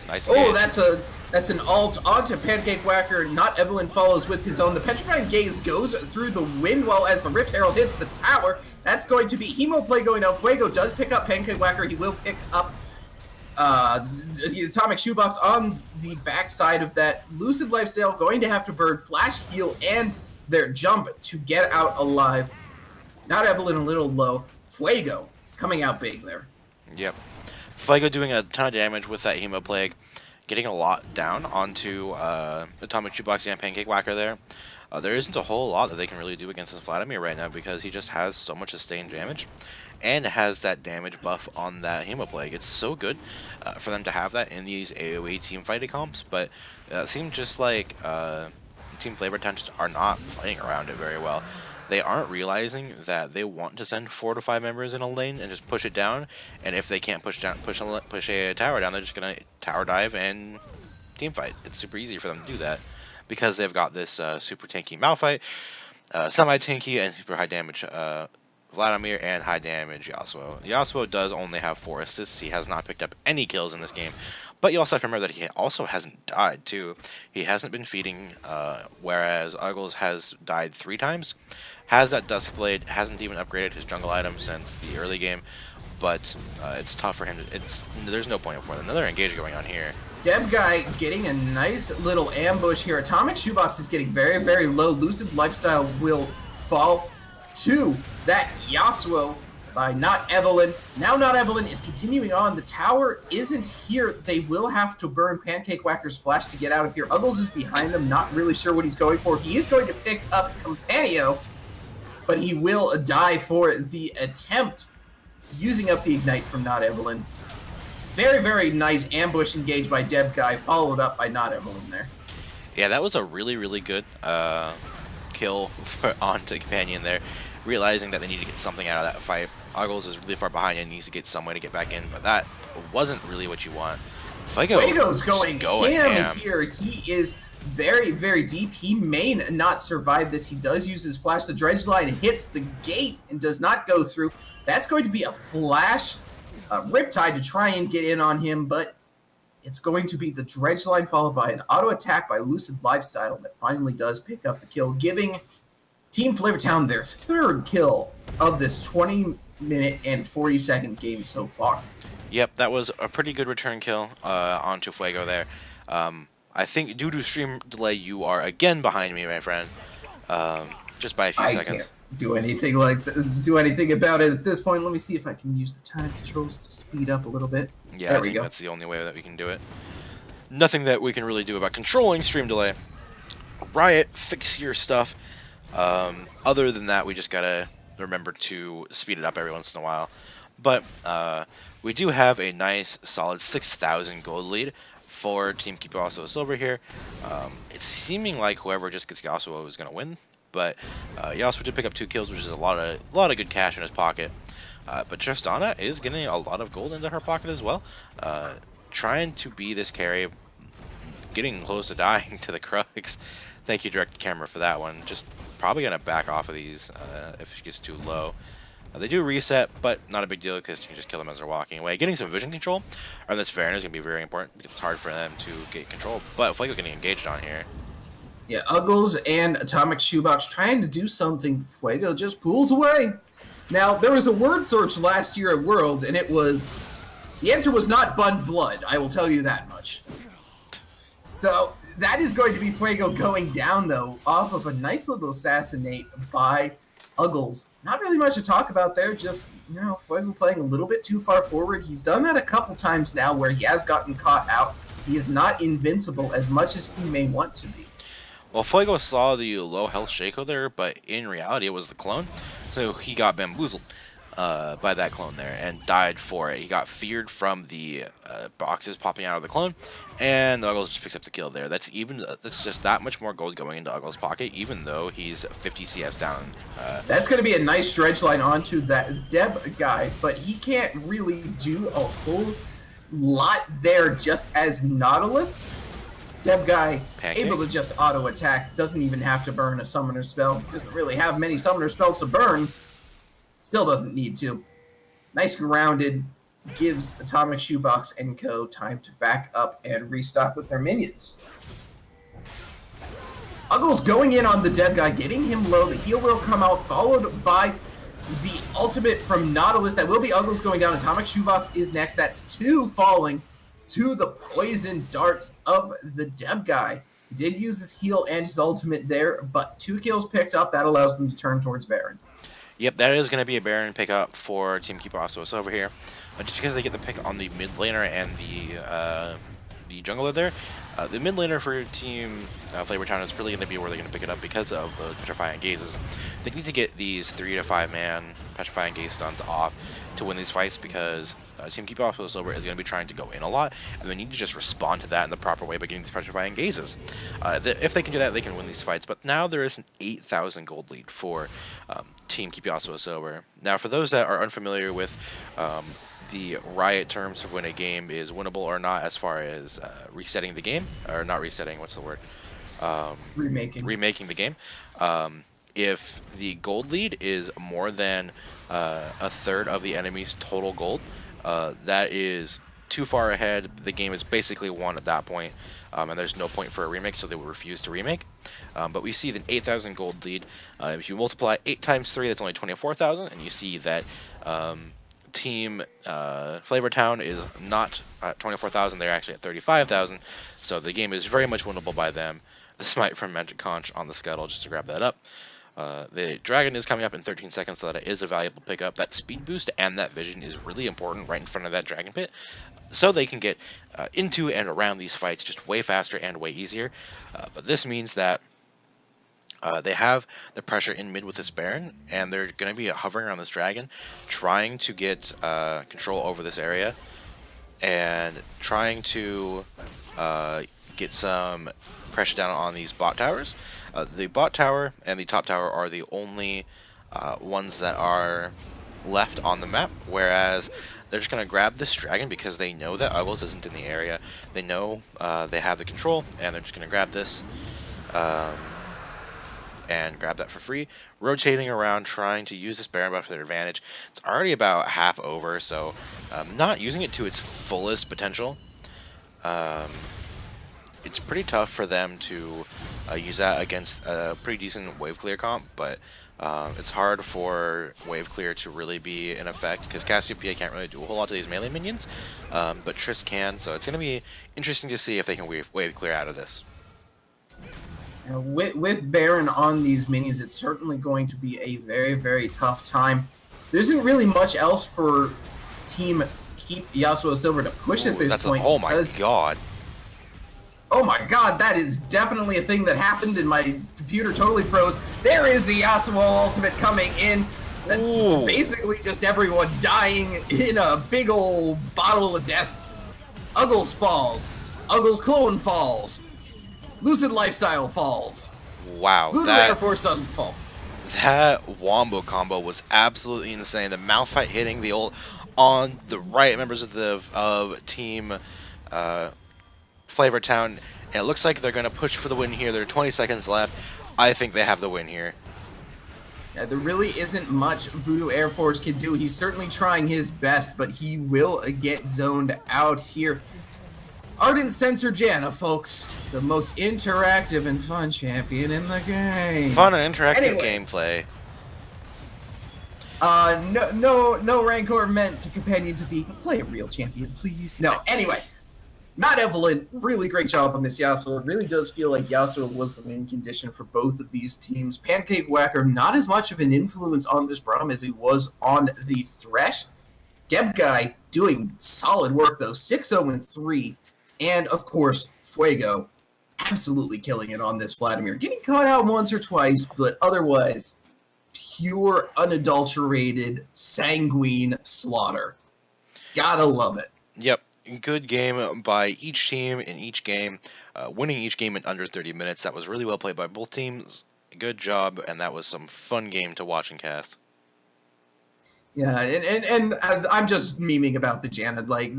nice. Oh, that's an ult onto Pancake Whacker. Not Evelyn follows with his own. The Petrifying Gaze goes through the wind while as the Rift Herald hits the tower. That's going to be Hemoplay going out. Fuego does pick up Pancake Whacker. He will pick up the Atomic Shoebox on the backside of that. Lucid Lifestyle going to have to burn Flash Heal and their jump to get out alive. Not Evelyn, a little low. Fuego coming out big there. Yep. Fuego doing a ton of damage with that Hemoplague, getting a lot down onto Atomic Shoebox and Pancake Whacker there. There isn't a whole lot that they can really do against this Vladimir right now because he just has so much sustained damage and has that damage buff on that Hemoplague. It's so good for them to have that in these AoE team fighting comps, but it seems just like Team Flavortown just are not playing around it very well. They aren't realizing that they want to send 4 to 5 members in a lane and just push it down, and if they can't push a tower down, they're just gonna tower dive and team fight. It's super easy for them to do that because they've got this super tanky Malphite, semi-tanky and super high damage Vladimir, and high damage Yasuo. Yasuo does only have 4 assists. He has not picked up any kills in this game, but you also have to remember that he also hasn't died too. He hasn't been feeding, whereas Uggles has died 3 times. Has that Duskblade, hasn't even upgraded his jungle item since the early game, but it's tough for him to, there's no point for it. Another engage going on here. Deb guy getting a nice little ambush here. Atomic Shoebox is getting very, very low. Lucid Lifestyle will fall to that Yasuo. by Not Evelyn. Now Not Evelyn is continuing on. The tower isn't here. They will have to burn Pancake Whacker's flash to get out of here. Uggles is behind them, not really sure what he's going for. He is going to pick up Companio, but he will die for the attempt, using up the Ignite from Not Evelyn. Very, very nice ambush engaged by Deb Guy, followed up by Not Evelyn there. Yeah, that was a really, really good kill onto Companion there, realizing that they need to get something out of that fight. Uggles is really far behind and needs to get some way to get back in, but that wasn't really what you want. Fuego's going ham here. He is very, very deep. He may not survive this. He does use his flash. The dredge line hits the gate and does not go through. That's going to be a flash Riptide to try and get in on him, but it's going to be the dredge line followed by an auto attack by Lucid Lifestyle that finally does pick up the kill, giving Team Flavortown their third kill of this 20-minute and 40-second game so far. Yep, that was a pretty good return kill onto Fuego there. I think due to stream delay, you are again behind me, my friend. Just by a few seconds. Can't do anything about it at this point. Let me see if I can use the time controls to speed up a little bit. Yeah, I think that's the only way that we can do it. Nothing that we can really do about controlling stream delay. Riot, fix your stuff. Other than that, we just gotta remember to speed it up every once in a while. But we do have a nice, solid 6,000 gold lead for Team Keep Yasuo Silver here. It's seeming like whoever just gets Yasuo is gonna win. But Yasuo did pick up 2 kills, which is a lot of good cash in his pocket. But Tristana is getting a lot of gold into her pocket as well. Trying to be this carry, getting close to dying to the Krugs. Thank you, Direct Camera, for that one. Just probably going to back off of these if she gets too low. They do reset, but not a big deal because you can just kill them as they're walking away. Getting some vision control on this Varren is going to be very important because it's hard for them to get control. But Fuego getting engaged on here. Yeah, Uggles and Atomic Shoebox trying to do something. Fuego just pulls away. Now, there was a word search last year at Worlds, and the answer was not Bun Vlad, I will tell you that much. So, that is going to be Fuego going down, though, off of a nice little assassinate by Uggles. Not really much to talk about there, just, Fuego playing a little bit too far forward. He's done that a couple times now where he has gotten caught out. He is not invincible as much as he may want to be. Well, Fuego saw the low health Shaco there, but in reality it was the clone, so he got bamboozled by that clone there and died for it. He got feared from the boxes popping out of the clone, and Uggles just picks up the kill there. That's just that much more gold going into Uggles' pocket, even though he's 50 CS down. That's going to be a nice dredge line onto that Deb guy, but he can't really do a whole lot there just as Nautilus. Deb guy able to just auto attack, doesn't even have to burn a summoner spell. Doesn't really have many summoner spells to burn. Still doesn't need to. Nice grounded, gives Atomic Shoebox and Co. time to back up and restock with their minions. Uggles going in on the Deb guy, getting him low. The heal will come out, followed by the ultimate from Nautilus. That will be Uggles going down. Atomic Shoebox is next. That's 2 falling to the poison darts of the Deb guy. He did use his heal and his ultimate there, but 2 kills picked up. That allows them to turn towards Baron. Yep, that is going to be a Baron pickup for Team Keep Yasuo over here. Just because they get the pick on the mid laner and the jungler there. The mid laner for Team Flavortown is really going to be where they're going to pick it up because of the Petrifying Gazes. They need to get these 3 to 5 man Petrifying Gaze stuns off to win these fights because Team Keep Yasuo Silver is going to be trying to go in a lot, and they need to just respond to that in the proper way by getting these Petrifying Gazes. If they can do that, they can win these fights, but now there is an 8,000 gold lead for Team Keep Yasuo Silver. Now, for those that are unfamiliar with the Riot terms of when a game is winnable or not as far as resetting the game, or not resetting, what's the word? Remaking the game. If the gold lead is more than a third of the enemy's total gold, that is too far ahead. The game is basically won at that point, and there's no point for a remake, so they will refuse to remake. But we see the 8,000 gold lead. If you multiply 8 times 3, that's only 24,000, and you see that Team Flavortown is not at 24,000, they're actually at 35,000, so the game is very much winnable by them. The smite from Magic Conch on the Scuttle, just to grab that up. The dragon is coming up in 13 seconds, so that it is a valuable pickup. That speed boost and that vision is really important right in front of that dragon pit, so they can get into and around these fights just way faster and way easier. But this means that they have the pressure in mid with this Baron, and they're going to be hovering around this dragon, trying to get control over this area, and trying to get some pressure down on these bot towers. The bot tower and the top tower are the only ones that are left on the map, whereas they're just going to grab this dragon because they know that Uggles isn't in the area. They know they have the control, and they're just going to grab this. And grab that for free, rotating around, trying to use this Baron buff to their advantage. It's already about half over, so not using it to its fullest potential. It's pretty tough for them to use that against a pretty decent wave clear comp, but it's hard for wave clear to really be in effect because Cassiopeia can't really do a whole lot to these melee minions, but Triss can, so it's going to be interesting to see if they can wave clear out of this. With Baron on these minions, it's certainly going to be a very, very tough time. There isn't really much else for Team Keep Yasuo Silver to push at this point. Oh my god. Oh my god, that is definitely a thing that happened, and my computer totally froze. There is the Yasuo ultimate coming in. That's basically just everyone dying in a big old bottle of death. Uggles falls. Uggles clone falls. Lucid Lifestyle falls. Wow. Voodoo Air Force doesn't fall. That Wombo combo was absolutely insane. The Malphite hitting the ult on the right members of Team Flavortown. And it looks like they're going to push for the win here. There are 20 seconds left. I think they have the win here. Yeah, there really isn't much Voodoo Air Force can do. He's certainly trying his best, but he will get zoned out here. Ardent Sensor Janna, folks. The most interactive and fun champion in the game. Fun and interactive gameplay. No Rancor meant to companion to be. Play a real champion, please. No, anyway. Matt Evelyn, really great job on this Yasuo. It really does feel like Yasuo was the win condition for both of these teams. Pancake Whacker, not as much of an influence on this Braum as he was on the Thresh. Deb Guy doing solid work, though. 6-0-3. And, of course, Fuego absolutely killing it on this Vladimir. Getting caught out once or twice, but otherwise, pure, unadulterated, sanguine slaughter. Gotta love it. Yep. Good game by each team in each game, winning each game in under 30 minutes. That was really well played by both teams. Good job, and that was some fun game to watch and cast. Yeah, and I'm just memeing about the Janna. Like,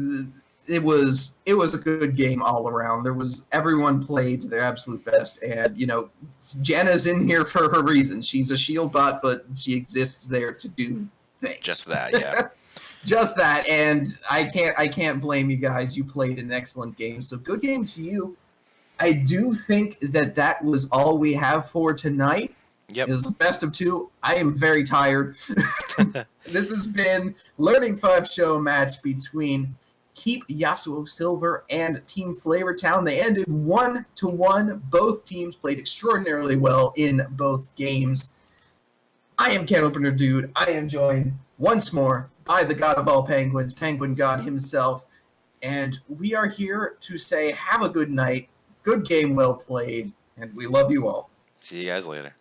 it was a good game all around. Everyone played to their absolute best, and Janna's in here for her reason. She's a shield bot, but she exists there to do things. Just that, yeah. Just that, and I can't blame you guys. You played an excellent game, so good game to you. I do think that was all we have for tonight. Yep. It was the best of two. I am very tired. This has been Learning 5 show match between Keep Yasuo Silver and Team Flavortown. They ended 1-1. Both teams played extraordinarily well in both games. I am Can Opener Dude. I am joined once more by the god of all penguins, Penguin God himself. And we are here to say have a good night, good game well played, and we love you all. See you guys later.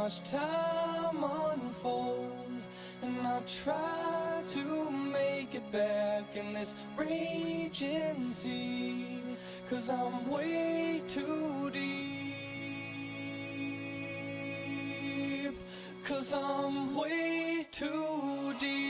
watch time unfold, and I try to make it back in this raging sea, 'cause I'm way too deep, 'cause I'm way too deep.